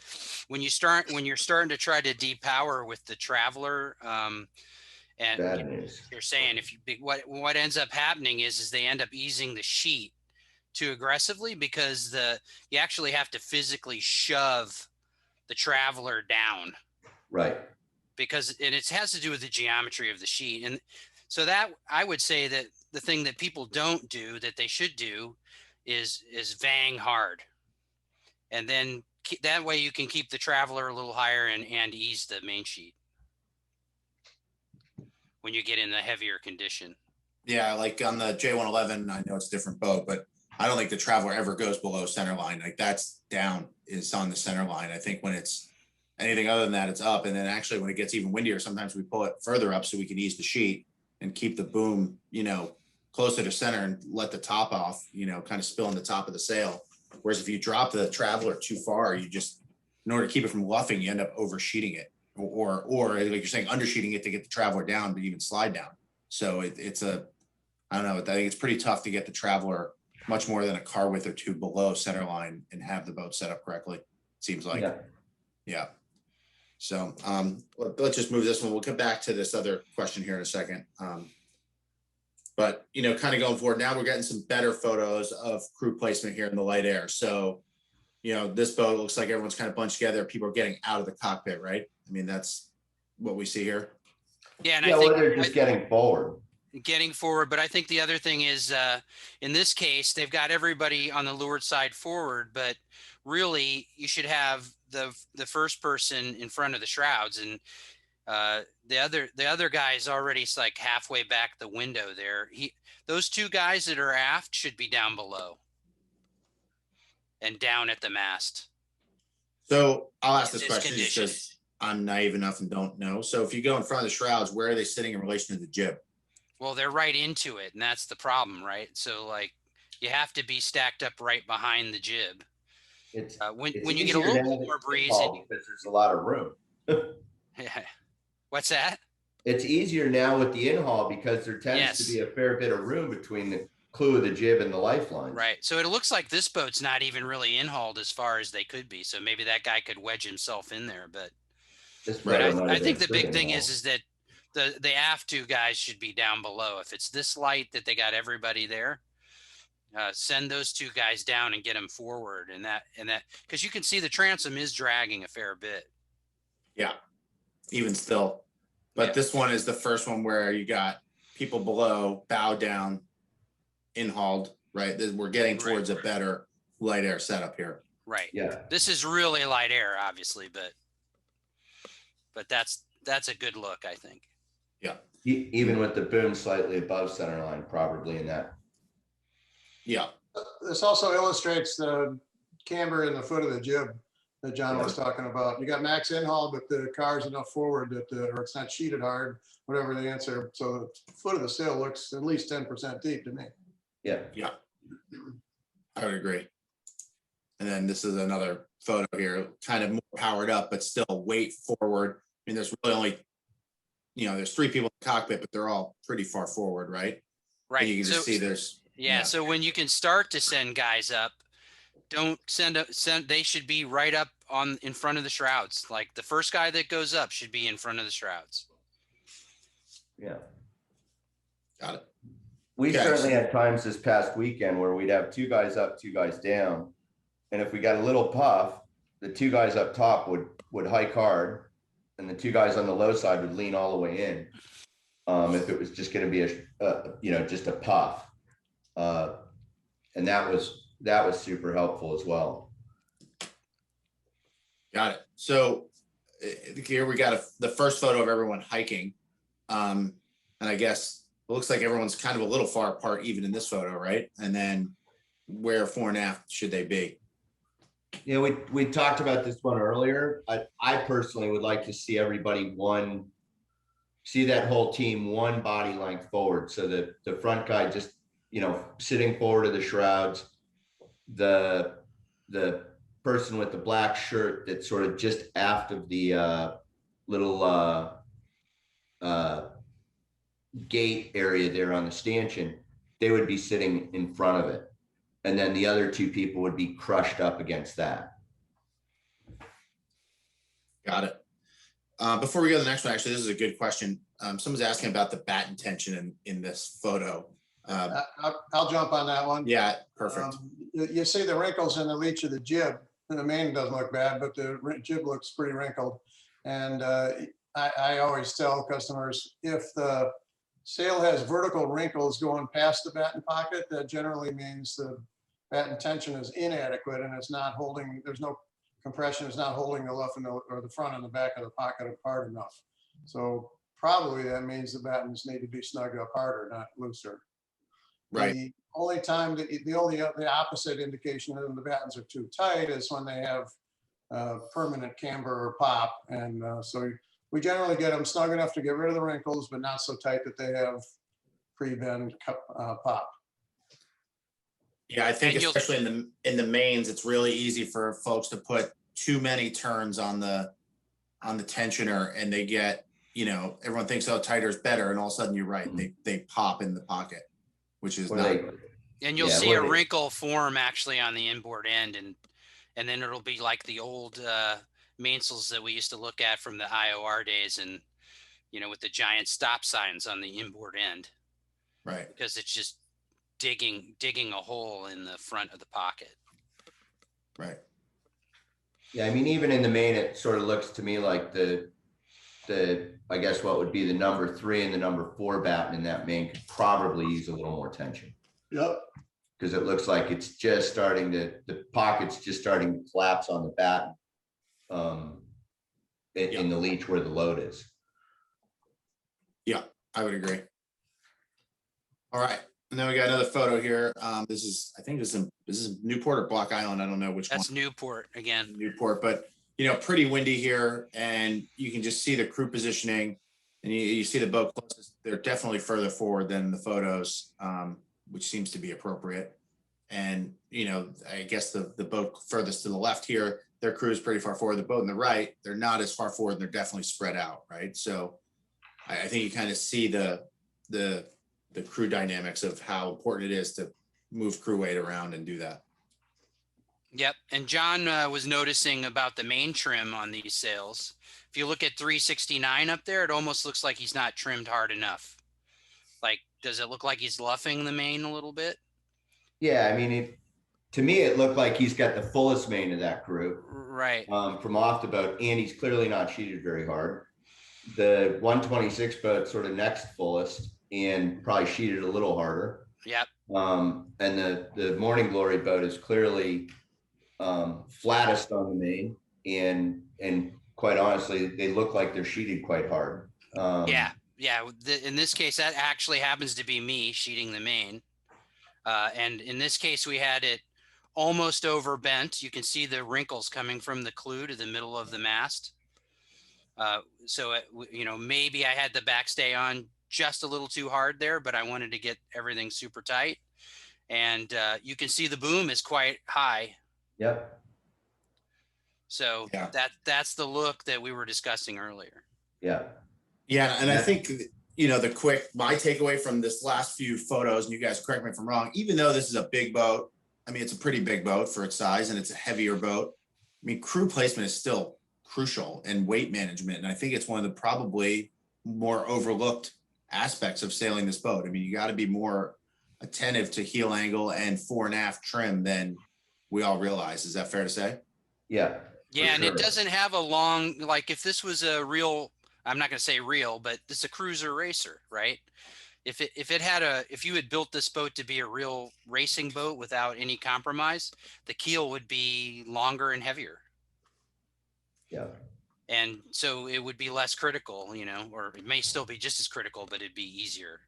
when you're starting to try to depower with the traveler, and you're saying what ends up happening is they end up easing the sheet too aggressively because you actually have to physically shove the traveler down. Right. Because it has to do with the geometry of the sheet. And so that I would say that the thing that people don't do that they should do is vang hard. And then that way you can keep the traveler a little higher and ease the main sheet when you get in the heavier condition. Yeah, like on the J111, I know it's a different boat, but I don't think the traveler ever goes below center line. Like that's down, is on the center line. I think when it's anything other than that, it's up. And then actually when it gets even windier, sometimes we pull it further up so we can ease the sheet and keep the boom, you know, closer to center and let the top off, you know, kind of spill on the top of the sail. Whereas if you drop the traveler too far, you just, in order to keep it from luffing, you end up oversheeting it or like you're saying, undersheeting it to get the traveler down, but even slide down. So it's I don't know, I think it's pretty tough to get the traveler much more than a car width or two below center line and have the boat set up correctly. It seems like, yeah. So let's just move this one. We'll come back to this other question here in a second. But, you know, kind of going forward, now we're getting some better photos of crew placement here in the light air. So, you know, this boat looks like everyone's kind of bunched together. People are getting out of the cockpit, right? I mean, that's what we see here. Yeah, and I think they're just getting forward. But I think the other thing is, in this case, they've got everybody on the leeward side forward, but really you should have the first person in front of the shrouds, and the other guy is already like halfway back the window there. Those two guys that are aft should be down below and down at the mast. So I'll ask this question just because I'm naive enough and don't know. So if you go in front of the shrouds, where are they sitting in relation to the jib? Well, they're right into it, and that's the problem, right? So like you have to be stacked up right behind the jib. It's When it's you get a easier little now bit with more the breeze, in-haul because there's a lot of room. what's that? It's easier now with the in-haul because there tends to Yes. be a fair bit of room between the clew of the jib and the lifelines. Right. So it looks like this boat's not even really in-hauled as far as they could be. So maybe that guy could wedge himself in there. But This But photo might I have think been the big pretty thing in-haul. is that the aft two guys should be down below. If it's this light that they got everybody there, send those two guys down and get them forward. And that because you can see the transom is dragging a fair bit. Yeah, even still. But Yeah. this one is the first one where you got people below, bow down, in-hauled, right? We're getting towards a better light air setup here. Right. Yeah. This is really light air, obviously, but that's a good look, I think. Yeah. Even with the boom slightly above center line, probably in that. Yeah. This also illustrates the camber in the foot of the jib that John was talking about. You got max in-haul, but the car's enough forward that, or it's not sheeted hard, whatever the answer. So the foot of the sail looks at least 10% deep to me. Yeah. Yeah. I would agree. And then this is another photo here, kind of more powered up, but still weight forward. I mean, there's really only, there's 3 people in the cockpit, but they're all pretty far forward, right? Right. And you can just see there's. Yeah. So when you can start to send guys up, don't send. They should be right up in front of the shrouds. Like the first guy that goes up should be in front of the shrouds. Yeah. Got it. We Okay. certainly had times this past weekend where we'd have 2 guys up, 2 guys down. And if we got a little puff, the 2 guys up top would hike hard and the 2 guys on the low side would lean all the way in. If it was just going to be just a puff. And that was super helpful as well. Got it. So here we got the first photo of everyone hiking. And I guess it looks like everyone's kind of a little far apart even in this photo, right? And then where fore and aft should they be? Yeah, we talked about this one earlier. I personally would like to see everybody see that whole team one body length forward. So that the front guy just, sitting forward of the shrouds, the person with the black shirt that's sort of just aft of the little gate area there on the stanchion, they would be sitting in front of it. And then the other 2 people would be crushed up against that. Got it. Before we go to the next one, actually, this is a good question. Someone's asking about the batten tension in this photo. I'll jump on that one. Yeah, perfect. You see the wrinkles in the leech of the jib. The main doesn't look bad, but the jib looks pretty wrinkled. And I always tell customers, if the sail has vertical wrinkles going past the batten pocket, that generally means the batten tension is inadequate and it's not holding, there's no compression, it's not holding the left or the front and the back of the pocket apart enough. So probably that means the battens need to be snugged up harder, not looser. Right. The only time the opposite indication that the battens are too tight is when they have permanent camber or pop. And so we generally get them snug enough to get rid of the wrinkles, but not so tight that they have pre-bend pop. Yeah, I think especially in the mains, it's really easy for folks to put too many turns on the tensioner, and they get, everyone thinks, oh, tighter is better, and all of a sudden you're right, they pop in the pocket, which is not. And you'll see a wrinkle form actually on the inboard end, and then it'll be like the old mainsails that we used to look at from the IOR days, and with the giant stop signs on the inboard end. Right. Because it's just digging a hole in the front of the pocket. Right. Yeah, I mean, even in the main, it sort of looks to me like the I guess what would be the number 3 and the number 4 batten in that main could probably use a little more tension. Yep. Because it looks like it's just starting the pocket's just starting to collapse on the batten in the leech where the load is. Yeah, I would agree. All right. And then we got another photo here. I think this is Newport or Block Island. I don't know which one. That's Newport again. Newport, but pretty windy here, and you can just see the crew positioning, and you see the boat closest. They're definitely further forward than the photos, which seems to be appropriate. And, I guess the boat furthest to the left here, their crew is pretty far forward. The boat on the right, they're not as far forward. They're definitely spread out, right? So I think you kind of see the crew dynamics of how important it is to move crew weight around and do that. Yep. And John was noticing about the main trim on these sails. If you look at 369 up there, it almost looks like he's not trimmed hard enough. Like, does it look like he's luffing the main a little bit? Yeah, I mean, to me, it looked like he's got the fullest main of that group. Right. From off the boat, and he's clearly not sheeted very hard. The 126 boat sort of next fullest and probably sheeted a little harder. Yep. And the Morning Glory boat is clearly flattest on the main, and quite honestly, they look like they're sheeted quite hard. Yeah. In this case, that actually happens to be me sheeting the main. And in this case, we had it almost over bent. You can see the wrinkles coming from the clew to the middle of the mast. So, maybe I had the backstay on just a little too hard there, but I wanted to get everything super tight. And you can see the boom is quite high. Yep. So Yeah. that's the look that we were discussing earlier. Yeah. Yeah. And I think, my takeaway from this last few photos, and you guys correct me if I'm wrong, even though this is a big boat, I mean, it's a pretty big boat for its size and it's a heavier boat. I mean, crew placement is still crucial, and weight management. And I think it's one of the probably more overlooked aspects of sailing this boat. I mean, you got to be more attentive to heel angle and fore and aft trim than we all realize. Is that fair to say? Yeah. Yeah. And sure. it doesn't have a long, like if this was a real, I'm not going to say real, but this is a cruiser racer, right? If you had built this boat to be a real racing boat without any compromise, the keel would be longer and heavier. Yeah. And so it would be less critical, or it may still be just as critical, but it'd be easier.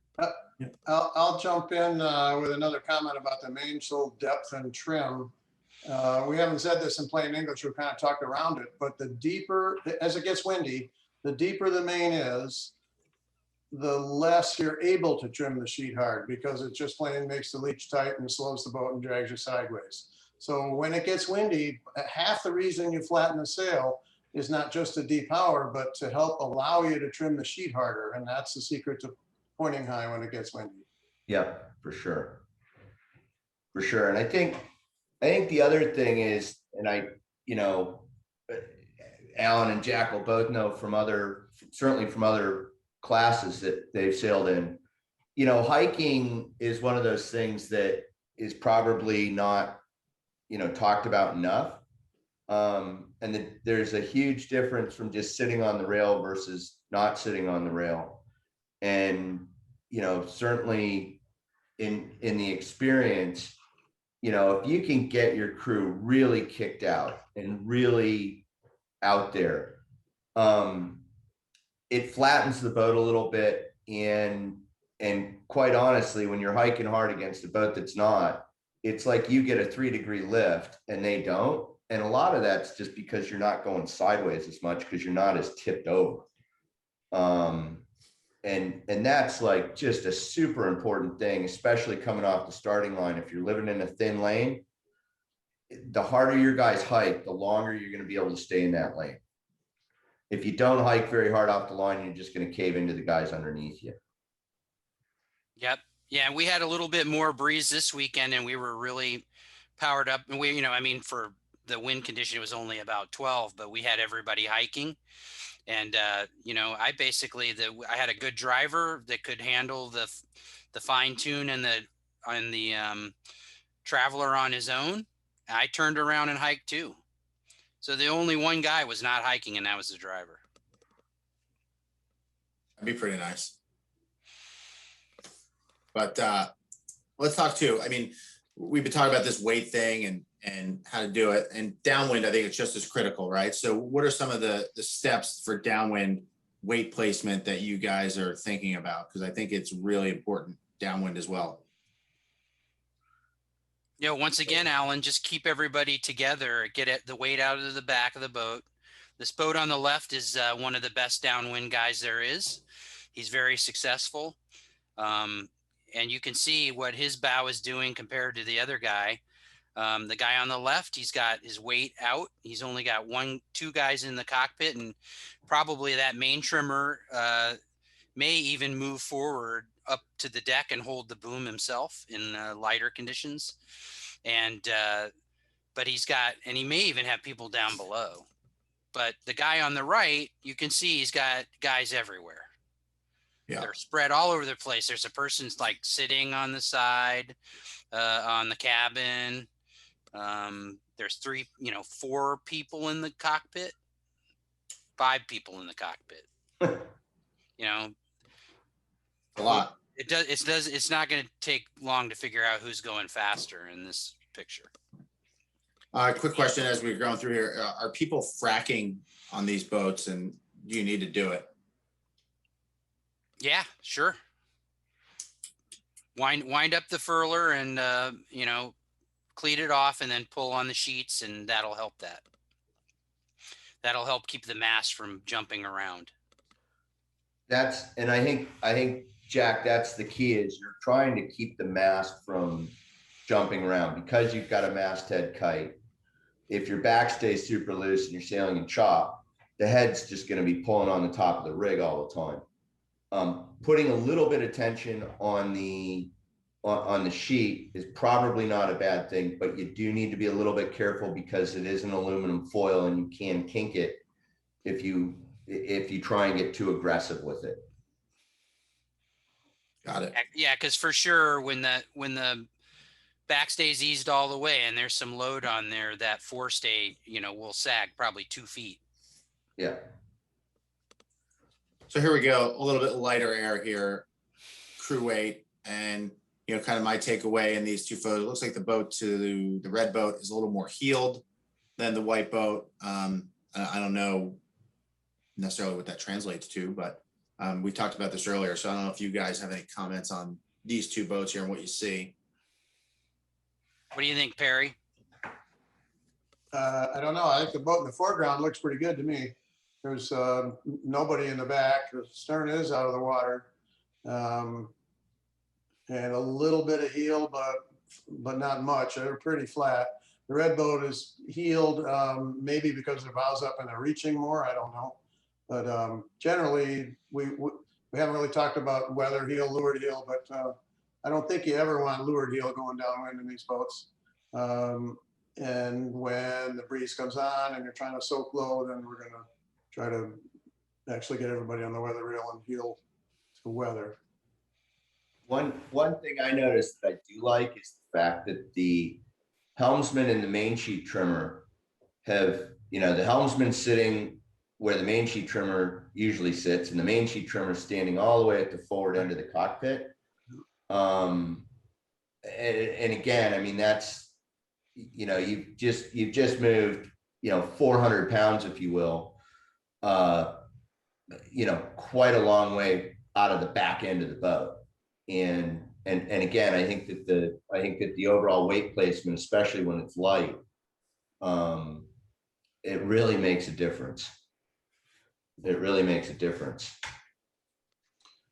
I'll jump in with another comment about the mainsail depth and trim. We haven't said this in plain English. We've kind of talked around it, but the deeper, as it gets windy, the deeper the main is, the less you're able to trim the sheet hard, because it just plain makes the leech tight and slows the boat and drags you sideways. So when it gets windy, half the reason you flatten the sail is not just to depower, but to help allow you to trim the sheet harder. And that's the secret to pointing high when it gets windy. Yeah, for sure. For sure. And I think the other thing is, and Allan and Jack will both know certainly from other classes that they've sailed in, hiking is one of those things that is probably not, talked about enough. And there's a huge difference from just sitting on the rail versus not sitting on the rail. And, certainly in the experience, if you can get your crew really kicked out and really out there, it flattens the boat a little bit. And quite honestly, when you're hiking hard against a boat that's not, it's like you get a 3-degree lift and they don't. And a lot of that's just because you're not going sideways as much because you're not as tipped over. And that's like just a super important thing, especially coming off the starting line. If you're living in a thin lane, the harder your guys hike, the longer you're going to be able to stay in that lane. If you don't hike very hard off the line, you're just going to cave into the guys underneath you. Yep. Yeah. We had a little bit more breeze this weekend and we were really powered up. And for the wind condition, it was only about 12, but we had everybody hiking. And, I had a good driver that could handle the fine tune and the Traveler on his own. I turned around and hiked too. So the only one guy was not hiking, and that was the driver. That'd be pretty nice. But let's talk too. I mean, we've been talking about this weight thing and how to do it. And downwind, I think it's just as critical, right? So what are some of the steps for downwind weight placement that you guys are thinking about? Because I think it's really important downwind as well. Once again, Allan, just keep everybody together, get the weight out of the back of the boat. This boat on the left is one of the best downwind guys there is. He's very successful. and you can see what his bow is doing compared to the other guy. The guy on the left, he's got his weight out. He's only got two guys in the cockpit, and probably that main trimmer may even move forward up to the deck and hold the boom himself in lighter conditions. And but he may even have people down below. But the guy on the right, you can see he's got guys everywhere. Yeah. They're spread all over the place. There's a person like sitting on the side, on the cabin. There's 4 people in the cockpit, 5 people in the cockpit. A lot. It's not going to take long to figure out who's going faster in this picture. Quick question as we're going through here. Are people fracking on these boats, and do you need to do it? Yeah, sure. Wind up the furler and, cleat it off and then pull on the sheets, and that'll help that. That'll help keep the mast from jumping around. And I think, Jack, that's the key, is you're trying to keep the mast from jumping around because you've got a masthead kite. If your back stays super loose and you're sailing in chop, the head's just going to be pulling on the top of the rig all the time. Putting a little bit of tension on the sheet is probably not a bad thing, but you do need to be a little bit careful because it is an aluminum foil and you can kink it if you try and get too aggressive with it. Got it. Yeah, because for sure when the backstay's eased all the way and there's some load on there, that forestay, will sag probably 2 feet. Yeah. So here we go, a little bit lighter air here, crew weight, and kind of my takeaway in these 2 photos. It looks like the boat to the red boat is a little more heeled than the white boat. I don't know necessarily what that translates to, but we talked about this earlier, so I don't know if you guys have any comments on these 2 boats here and what you see. What do you think, Perry? I don't know. I think the boat in the foreground looks pretty good to me. There's nobody in the back. The stern is out of the water. And a little bit of heel, but not much. They're pretty flat. The red boat is heeled, maybe because their bow's up and they're reaching more. I don't know. But generally, we haven't really talked about weather heel, leeward heel, but I don't think you ever want leeward heel going downwind in these boats. And when the breeze comes on and you're trying to soak low, then we're going to try to actually get everybody on the weather reel and heel to weather. One thing I noticed that I do like is the fact that the helmsman and the main sheet trimmer have, the helmsman sitting where the main sheet trimmer usually sits, and the main sheet trimmer standing all the way at the forward end of the cockpit. And again, I mean, that's, you've just moved, 400 pounds, if you will, quite a long way out of the back end of the boat. And again, I think that the overall weight placement, especially when it's light, it really makes a difference. It really makes a difference.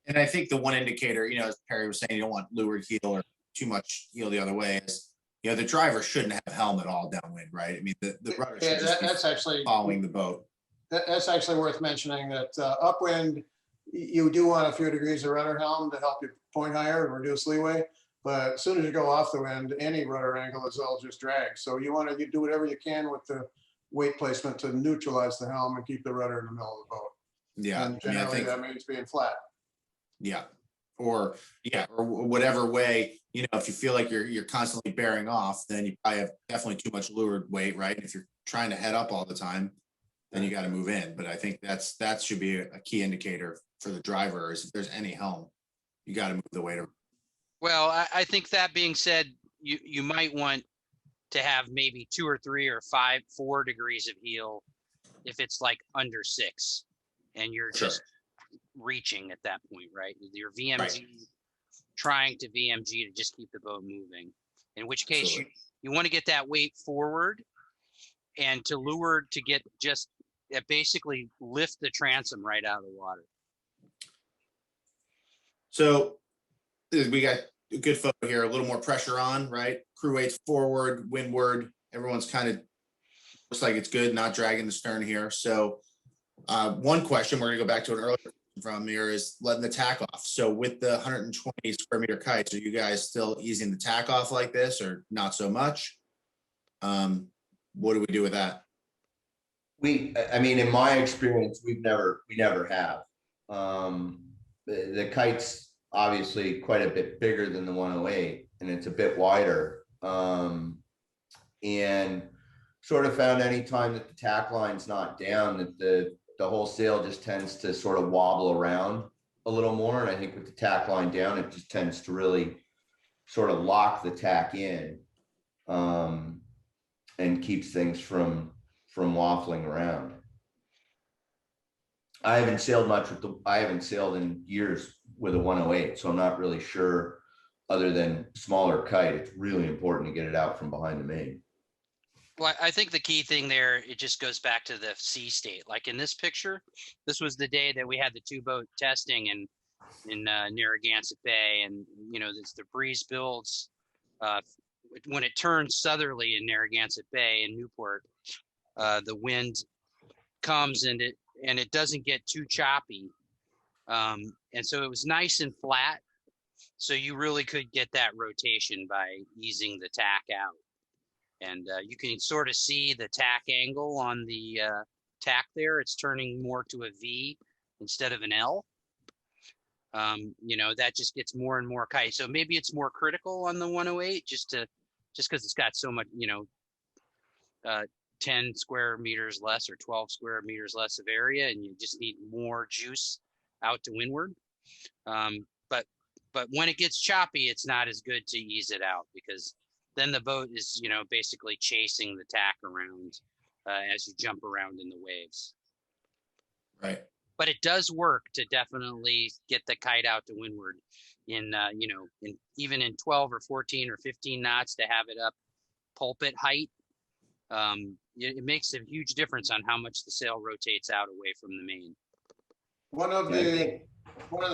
And I think the one indicator, as Perry was saying, you don't want leeward heel or too much heel the other way, is, the driver shouldn't have helm at all downwind, right? I mean, the rudder should just be that's actually following the boat. That's actually worth mentioning that upwind, you do want a few degrees of rudder helm to help you point higher and reduce leeway. But as soon as you go off the wind, any rudder angle is all just drag. So you do whatever you can with the weight placement to neutralize the helm and keep the rudder in the middle of the boat. Yeah. And generally that means being flat. Yeah. Or whatever way, if you feel like you're constantly bearing off, then you probably have definitely too much leeward weight, right? If you're trying to head up all the time, then you got to move in. But I think that should be a key indicator for the driver, is if there's any helm, you got to move the weight around. Well, I think that being said, you might want to have maybe 2 or 3 or 4 degrees of heel if it's like under 6 and you're just reaching at that point, right? Your VMG, right, trying to VMG to just keep the boat moving, in which case you want to get that weight forward and to leeward to get just basically lift the transom right out of the water. So we got good photo here, a little more pressure on, right? Crew weight's forward, windward. Everyone's kind of, looks like it's good, not dragging the stern here. So one question, we're gonna go back to an earlier question from here, is letting the tack off. So with the 120 square meter kites, are you guys still easing the tack off like this or not so much? What do we do with that? I mean, in my experience, we never have. The kite's obviously quite a bit bigger than the 108 and it's a bit wider. And sort of found anytime that the tack line's not down, that the whole sail just tends to sort of wobble around a little more. And I think with the tack line down, it just tends to really sort of lock the tack in, and keeps things from waffling around. I haven't sailed in years with a 108, so I'm not really sure, other than smaller kite, it's really important to get it out from behind the main. Well, I think the key thing there, it just goes back to the sea state. Like in this picture, this was the day that we had the 2-boat testing in Narragansett Bay, and you know, the breeze builds when it turns southerly in Narragansett Bay and Newport. The wind comes and it doesn't get too choppy, and so it was nice and flat. So you really could get that rotation by easing the tack out. And you can sort of see the tack angle on the tack there. It's turning more to a V instead of an L. You know, that just gets more and more kite. So maybe it's more critical on the 108 just because it's got so much, you know, 10 square meters less or 12 square meters less of area, and you just need more juice out to windward. But when it gets choppy, it's not as good to ease it out, because then the boat is, you know, basically chasing the tack around as you jump around in the waves. Right. But it does work to definitely get the kite out to windward in, you know, even in 12 or 14 or 15 knots, to have it up pulpit height. It makes a huge difference on how much the sail rotates out away from the main. One of the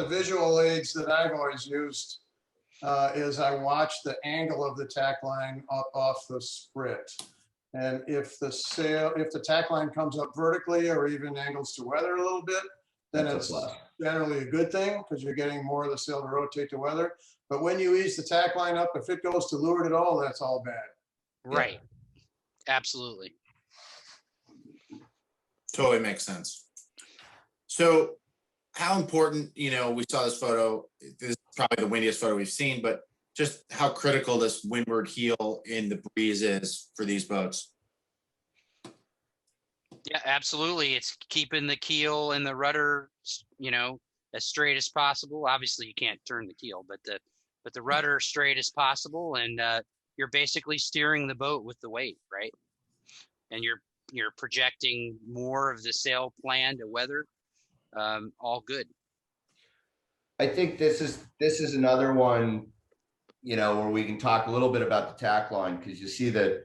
visual aids that I've always used is I watch the angle of the tack line up off the sprit. And if the tack line comes up vertically or even angles to weather a little bit, then it's generally a good thing, because you're getting more of the sail to rotate to weather. But when you ease the tack line up, if it goes to leeward at all, that's all bad. Right. Yeah. Absolutely. Totally makes sense. So how important, you know, we saw this photo, this is probably the windiest photo we've seen, but just how critical this windward heel in the breeze is for these boats. Yeah, absolutely. It's keeping the keel and the rudder, you know, as straight as possible. Obviously you can't turn the keel, but the rudder straight as possible. And you're basically steering the boat with the weight, right? And you're projecting more of the sail plan to weather. All good. I think this is another one, you know, where we can talk a little bit about the tack line, because you see that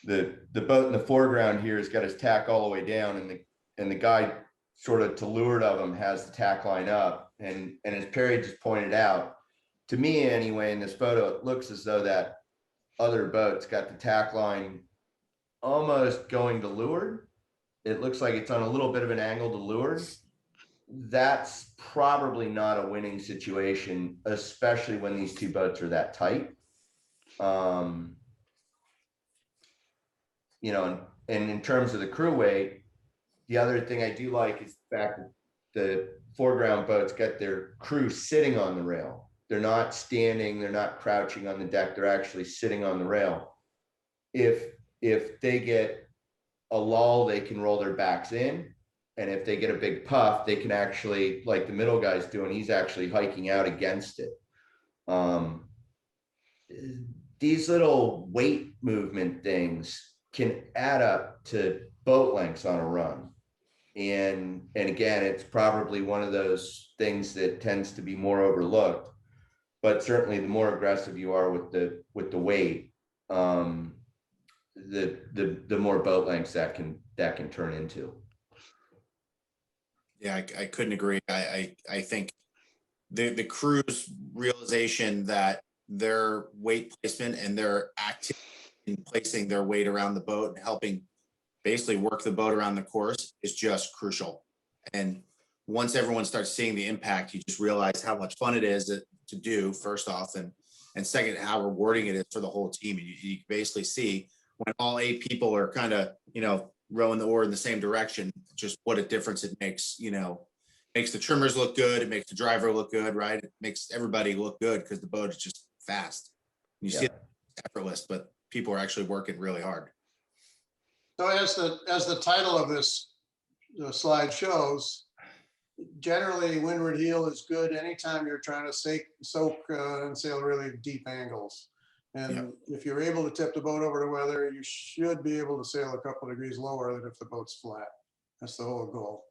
the boat in the foreground here has got his tack all the way down, and the guy sort of to leeward of him has the tack line up, and as Perry just pointed out, to me anyway, in this photo, it looks as though that other boat's got the tack line almost going to leeward. It looks like it's on a little bit of an angle to leeward. That's probably not a winning situation, especially when these two boats are that tight. You know, and in terms of the crew weight, the other thing I do like is the fact that the foreground boats got their crew sitting on the rail. They're not standing, they're not crouching on the deck, they're actually sitting on the rail. If they get a lull, they can roll their backs in. And if they get a big puff, they can actually, like the middle guy's doing, he's actually hiking out against it. These little weight movement things can add up to boat lengths on a run. And again, it's probably one of those things that tends to be more overlooked, but certainly the more aggressive you are with the weight, the more boat lengths that can turn into. Yeah, I couldn't agree. I think the crew's realization that their weight placement and their activity in placing their weight around the boat and helping basically work the boat around the course is just crucial. And once everyone starts seeing the impact, you just realize how much fun it is to do, first off, and second, how rewarding it is for the whole team. And you basically see when all 8 people are kind of, rowing the oar in the same direction, just what a difference it makes. Makes the trimmers look good. It makes the driver look good, right? It makes everybody look good because the boat is just fast. You see it effortless, but people are actually working really hard. So as the title of this slide shows, generally windward heel is good anytime you're trying to soak and sail really deep angles. And if you're able to tip the boat over to weather, you should be able to sail a couple of degrees lower than if the boat's flat. That's the whole goal.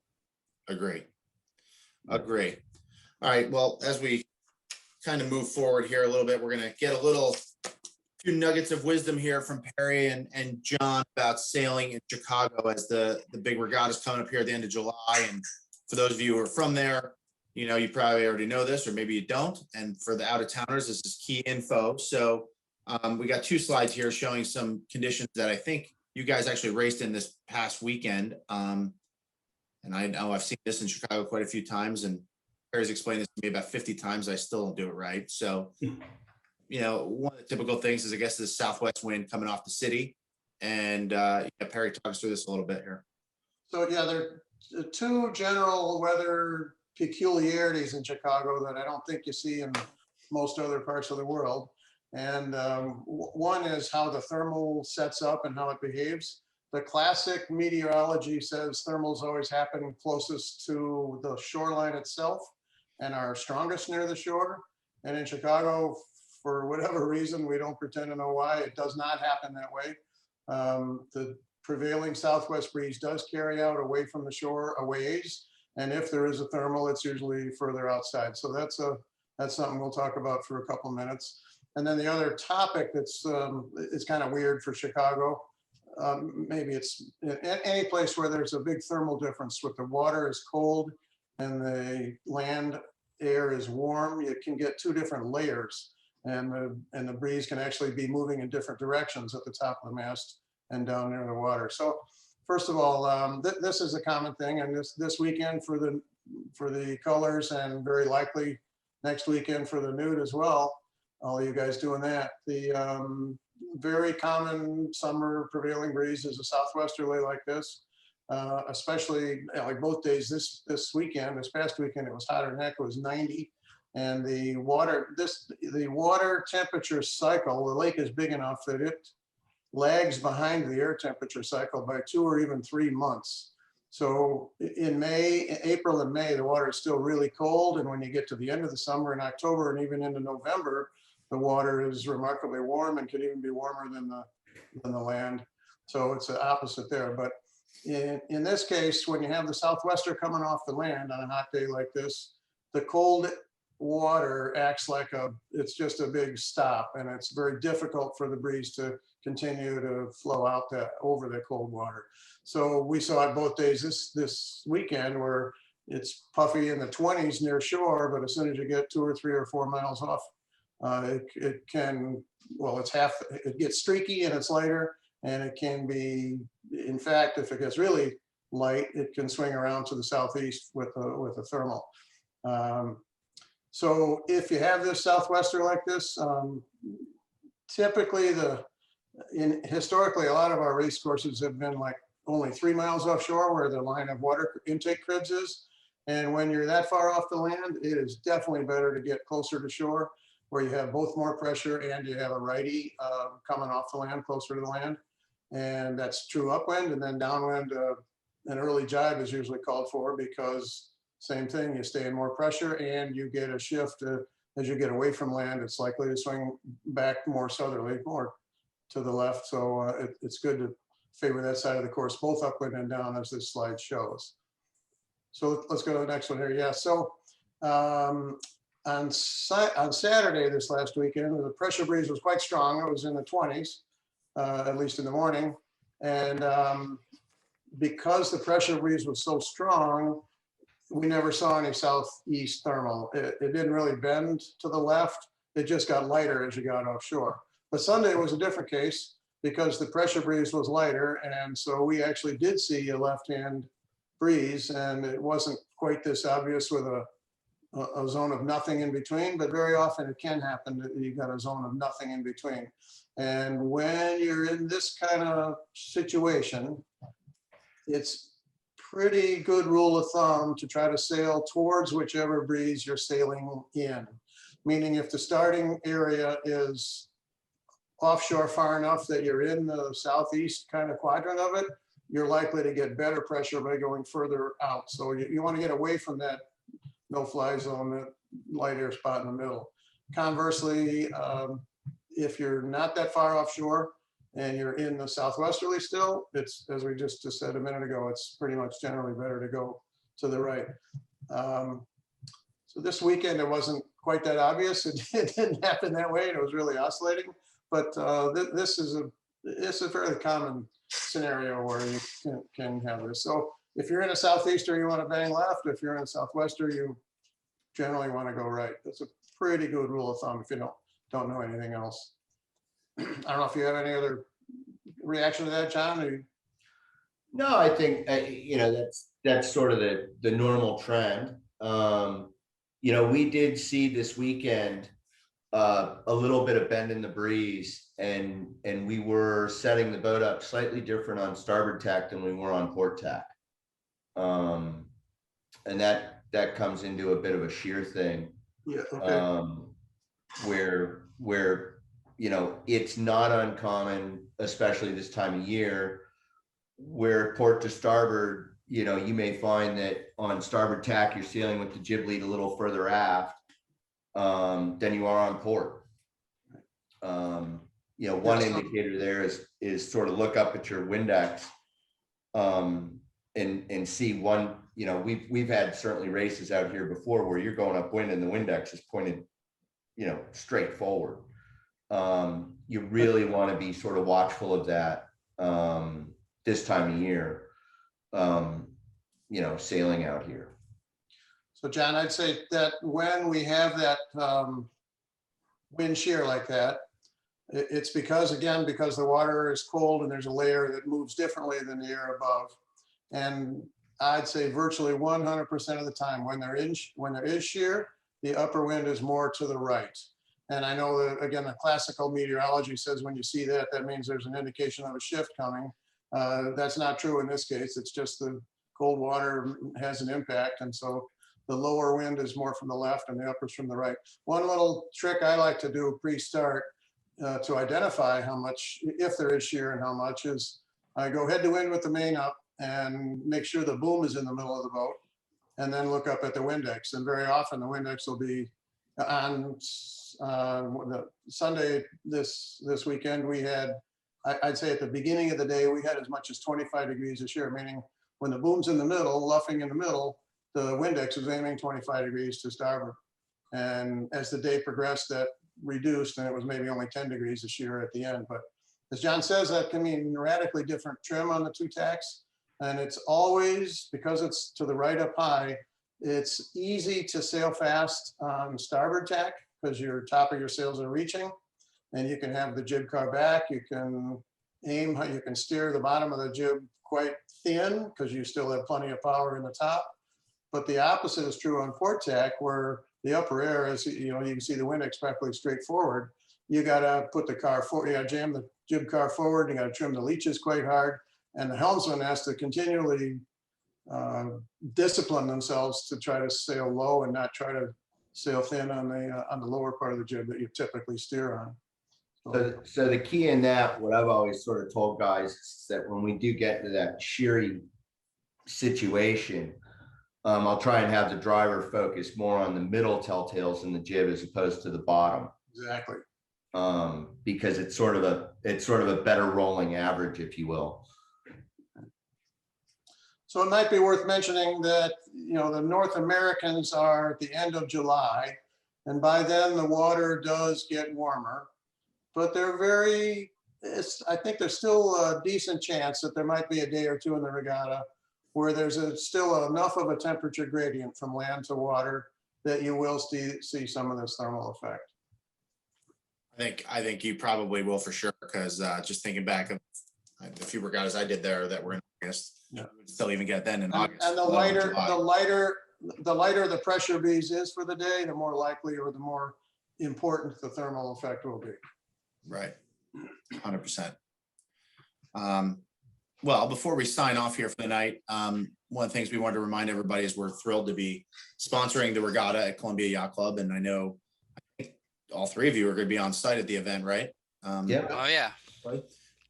Agree. All right. Well, as we kind of move forward here a little bit, we're going to get a few nuggets of wisdom here from Perry and John about sailing in Chicago as the big regatta is coming up here at the end of July. And for those of you who are from there, you probably already know this, or maybe you don't. And for the out of towners, this is key info. So we got 2 slides here showing some conditions that I think you guys actually raced in this past weekend. And I know I've seen this in Chicago quite a few times, and Perry's explained this to me about 50 times. I still don't do it right. So, one of the typical things is, I guess, the southwest wind coming off the city. And Perry, talk us through this a little bit here. So, there are 2 general weather peculiarities in Chicago that I don't think you see in most other parts of the world. And one is how the thermal sets up and how it behaves. The classic meteorology says thermals always happen closest to the shoreline itself and are strongest near the shore. And in Chicago, for whatever reason, we don't pretend to know why, it does not happen that way. The prevailing southwest breeze does carry out away from the shore a ways. And if there is a thermal, it's usually further outside. So that's something we'll talk about for a couple minutes. And then the other topic that's it's kind of weird for Chicago. Maybe it's any place where there's a big thermal difference, with the water is cold and the land air is warm, you can get 2 different layers, and the breeze can actually be moving in different directions at the top of the mast and down near the water. So first of all, this is a common thing, and this weekend for the colors, and very likely next weekend for the nude as well. All of you guys doing that. The very common summer prevailing breeze is a southwesterly like this, especially like both days this past weekend, it was hotter than heck. It was 90, and the water temperature cycle, the lake is big enough that it lags behind the air temperature cycle by 2 or even 3 months. So in April and May, the water is still really cold, and when you get to the end of the summer in October and even into November, the water is remarkably warm and can even be warmer than the land. So it's the opposite there. But in this case, when you have the southwester coming off the land on a hot day like this, the cold water acts like it's just a big stop, and it's very difficult for the breeze to continue to flow out over the cold water. So we saw it both days this weekend, where it's puffy in the 20s near shore, but as soon as you get 2 or 3 or 4 miles off, it gets streaky and it's lighter, and it can be, in fact, if it gets really light, it can swing around to the southeast with a thermal. So if you have this southwester like this, typically historically, a lot of our race courses have been like only 3 miles offshore, where the line of water intake cribs is. And when you're that far off the land, it is definitely better to get closer to shore, where you have both more pressure and you have a righty coming off the land, closer to the land. And that's true upwind. And then downwind, an early jibe is usually called for, because same thing, you stay in more pressure and you get a shift. As you get away from land, it's likely to swing back more southerly, more to the left. So it's good to favor that side of the course, both upwind and down, as this slide shows. So let's go to the next one here. Yeah, so on Saturday this last weekend, the pressure breeze was quite strong. It was in the 20s, at least in the morning. And because the pressure breeze was so strong, we never saw any southeast thermal. It didn't really bend to the left. It just got lighter as you got offshore. But Sunday was a different case because the pressure breeze was lighter. And so we actually did see a left-hand breeze, and it wasn't quite this obvious with a zone of nothing in between, but very often it can happen that you got a zone of nothing in between. And when you're in this kind of situation, it's pretty good rule of thumb to try to sail towards whichever breeze you're sailing in. Meaning if the starting area is offshore far enough that you're in the southeast kind of quadrant of it, you're likely to get better pressure by going further out. So you want to get away from that no-fly zone, that light air spot in the middle. Conversely, if you're not that far offshore and you're in the southwesterly still, it's, as we just said a minute ago, it's pretty much generally better to go to the right. So this weekend, it wasn't quite that obvious. It didn't happen that way. It was really oscillating, but this is a fairly common scenario where you can have this. So if you're in a southeaster, you want to bang left. If you're in a southwester, you generally want to go right. That's a pretty good rule of thumb if you don't know anything else. I don't know if you have any other reaction to that, John? Or No, I think, you know, that's sort of the normal trend. You know, we did see this weekend a little bit of bend in the breeze, and we were setting the boat up slightly different on starboard tack than we were on port tack. And that comes into a bit of a shear thing. Yeah, okay. Where you know, it's not uncommon, especially this time of year, where port to starboard, you know, you may find that on starboard tack you're sailing with the jib lead a little further aft than you are on port. You know, one indicator there is sort of look up at your Windex and see one. You know, we've had certainly races out here before where you're going upwind and the Windex is pointed, you know, straight forward. You really want to be sort of watchful of that this time of year, you know, sailing out here. So John, I'd say that when we have that wind shear like that, it's because the water is cold and there's a layer that moves differently than the air above. And I'd say virtually 100% of the time when there is shear, the upper wind is more to the right. And I know that, again, the classical meteorology says when you see that, that means there's an indication of a shift coming. That's not true in this case. It's just the cold water has an impact. And so the lower wind is more from the left and the upper is from the right. One little trick I like to do pre-start to identify how much, if there is shear and how much, is I go head to wind with the main up and make sure the boom is in the middle of the boat, and then look up at the Windex. And very often the Windex will be on the Sunday this weekend. We had, I'd say at the beginning of the day, we had as much as 25 degrees of shear, meaning when the boom's in the middle, luffing in the middle, the Windex was aiming 25 degrees to starboard. And as the day progressed, that reduced, and it was maybe only 10 degrees of shear at the end. But as John says, that can mean radically different trim on the two tacks. And it's always, because it's to the right up high, it's easy to sail fast on starboard tack because your top of your sails are reaching, and you can have the jib car back. You can aim, you can steer the bottom of the jib quite thin because you still have plenty of power in the top. But the opposite is true on port tack, where the upper air is, you know, you can see the Windex practically straight forward. You got to put the car forward, you got to jam the jib car forward, you got to trim the leeches quite hard, and the helmsman has to continually discipline themselves to try to sail low and not try to sail thin on the lower part of the jib that you typically steer on. So the key in that, what I've always sort of told guys, is that when we do get into that sheary situation, I'll try and have the driver focus more on the middle telltales in the jib as opposed to the bottom. Exactly. Because it's sort of a better rolling average, if you will. So it might be worth mentioning that, you know, the North Americans are at the end of July, and by then the water does get warmer, but they're I think there's still a decent chance that there might be a day or two in the regatta where there's still enough of a temperature gradient from land to water that you will see some of this thermal effect. I think you probably will for sure, because just thinking back of the few regattas I did there that were in August, Yeah. we would still even get then in August. And the let alone lighter, July. the lighter the pressure breeze is for the day, the more likely or the more important the thermal effect will be. Right, 100%. Well, before we sign off here for the night, one of the things we wanted to remind everybody is we're thrilled to be sponsoring the regatta at Columbia Yacht Club, and I know all three of you are going to be on site at the event, right? Yeah. Oh, yeah.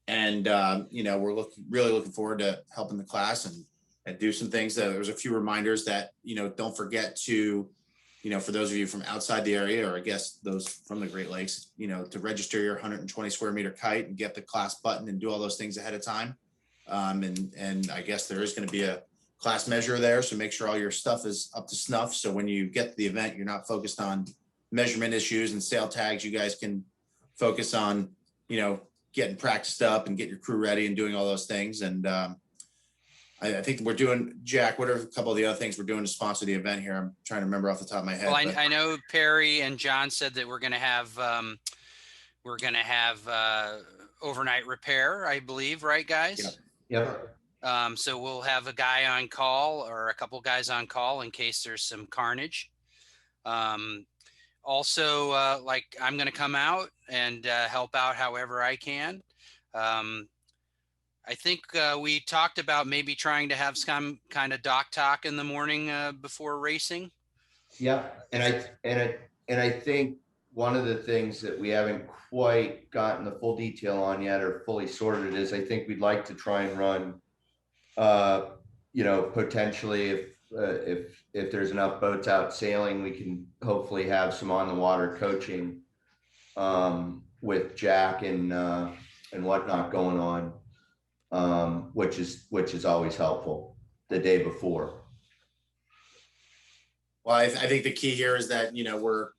And you know, we're really looking forward to helping the class and do some things. There was a few reminders that, you know, don't forget to, you know, for those of you from outside the area, or I guess those from the Great Lakes, you know, to register your 120 square meter kite and get the class button and do all those things ahead of time. And I guess there is going to be a class measure there, so make sure all your stuff is up to snuff. So when you get to the event, you're not focused on measurement issues and sail tags. You guys can focus on, you know, getting practiced up and get your crew ready and doing all those things. And I think we're doing, Jack, what are a couple of the other things we're doing to sponsor the event here? I'm trying to remember off the top of my head. Well, but- I know Perry and John said that we're going to have overnight repair, I believe, right, guys? Yep. So we'll have a guy on call or a couple guys on call in case there's some carnage. Also, like I'm going to come out and help out however I can. I think we talked about maybe trying to have some kind of dock talk in the morning before racing. Yeah, and I think one of the things that we haven't quite gotten the full detail on yet or fully sorted is I think we'd like to try and run, you know, potentially if there's enough boats out sailing, we can hopefully have some on the water coaching with Jack and whatnot going on, which is always helpful the day before. Well, I think the key here is that, you know, we're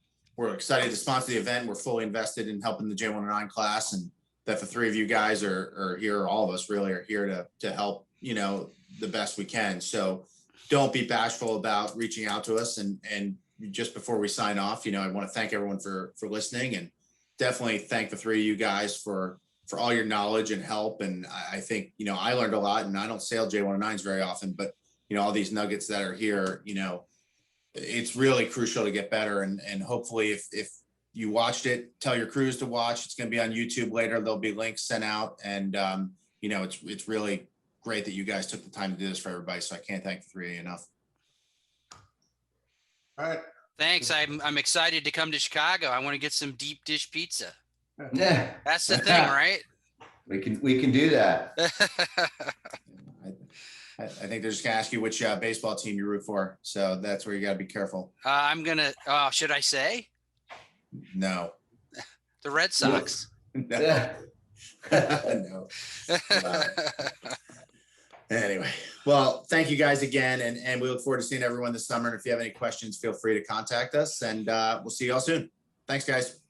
excited to sponsor the event. We're fully invested in helping the J109 class, and that the three of you guys are here, all of us really are here to help, you know, the best we can. So don't be bashful about reaching out to us. And just before we sign off, you know, I want to thank everyone for listening, and definitely thank the three of you guys for all your knowledge and help. And I think, you know, I learned a lot, and I don't sail J109s very often, but, you know, all these nuggets that are here, you know, it's really crucial to get better. And hopefully if you watched it, tell your crews to watch. It's going to be on YouTube later. There'll be links sent out. And, you know, it's really great that you guys took the time to do this for everybody. So I can't thank the three of you enough. All right. Thanks. I'm excited to come to Chicago. I want to get some deep dish pizza. Yeah, That's the thing, right? we can do that. I think they're just gonna ask you which baseball team you root for. So that's where you gotta be careful. I'm going to, should I say? No. The Red Sox. No. Yeah. No. Anyway, well, thank you guys again. And we look forward to seeing everyone this summer. And if you have any questions, feel free to contact us, and we'll see you all soon. Thanks, guys.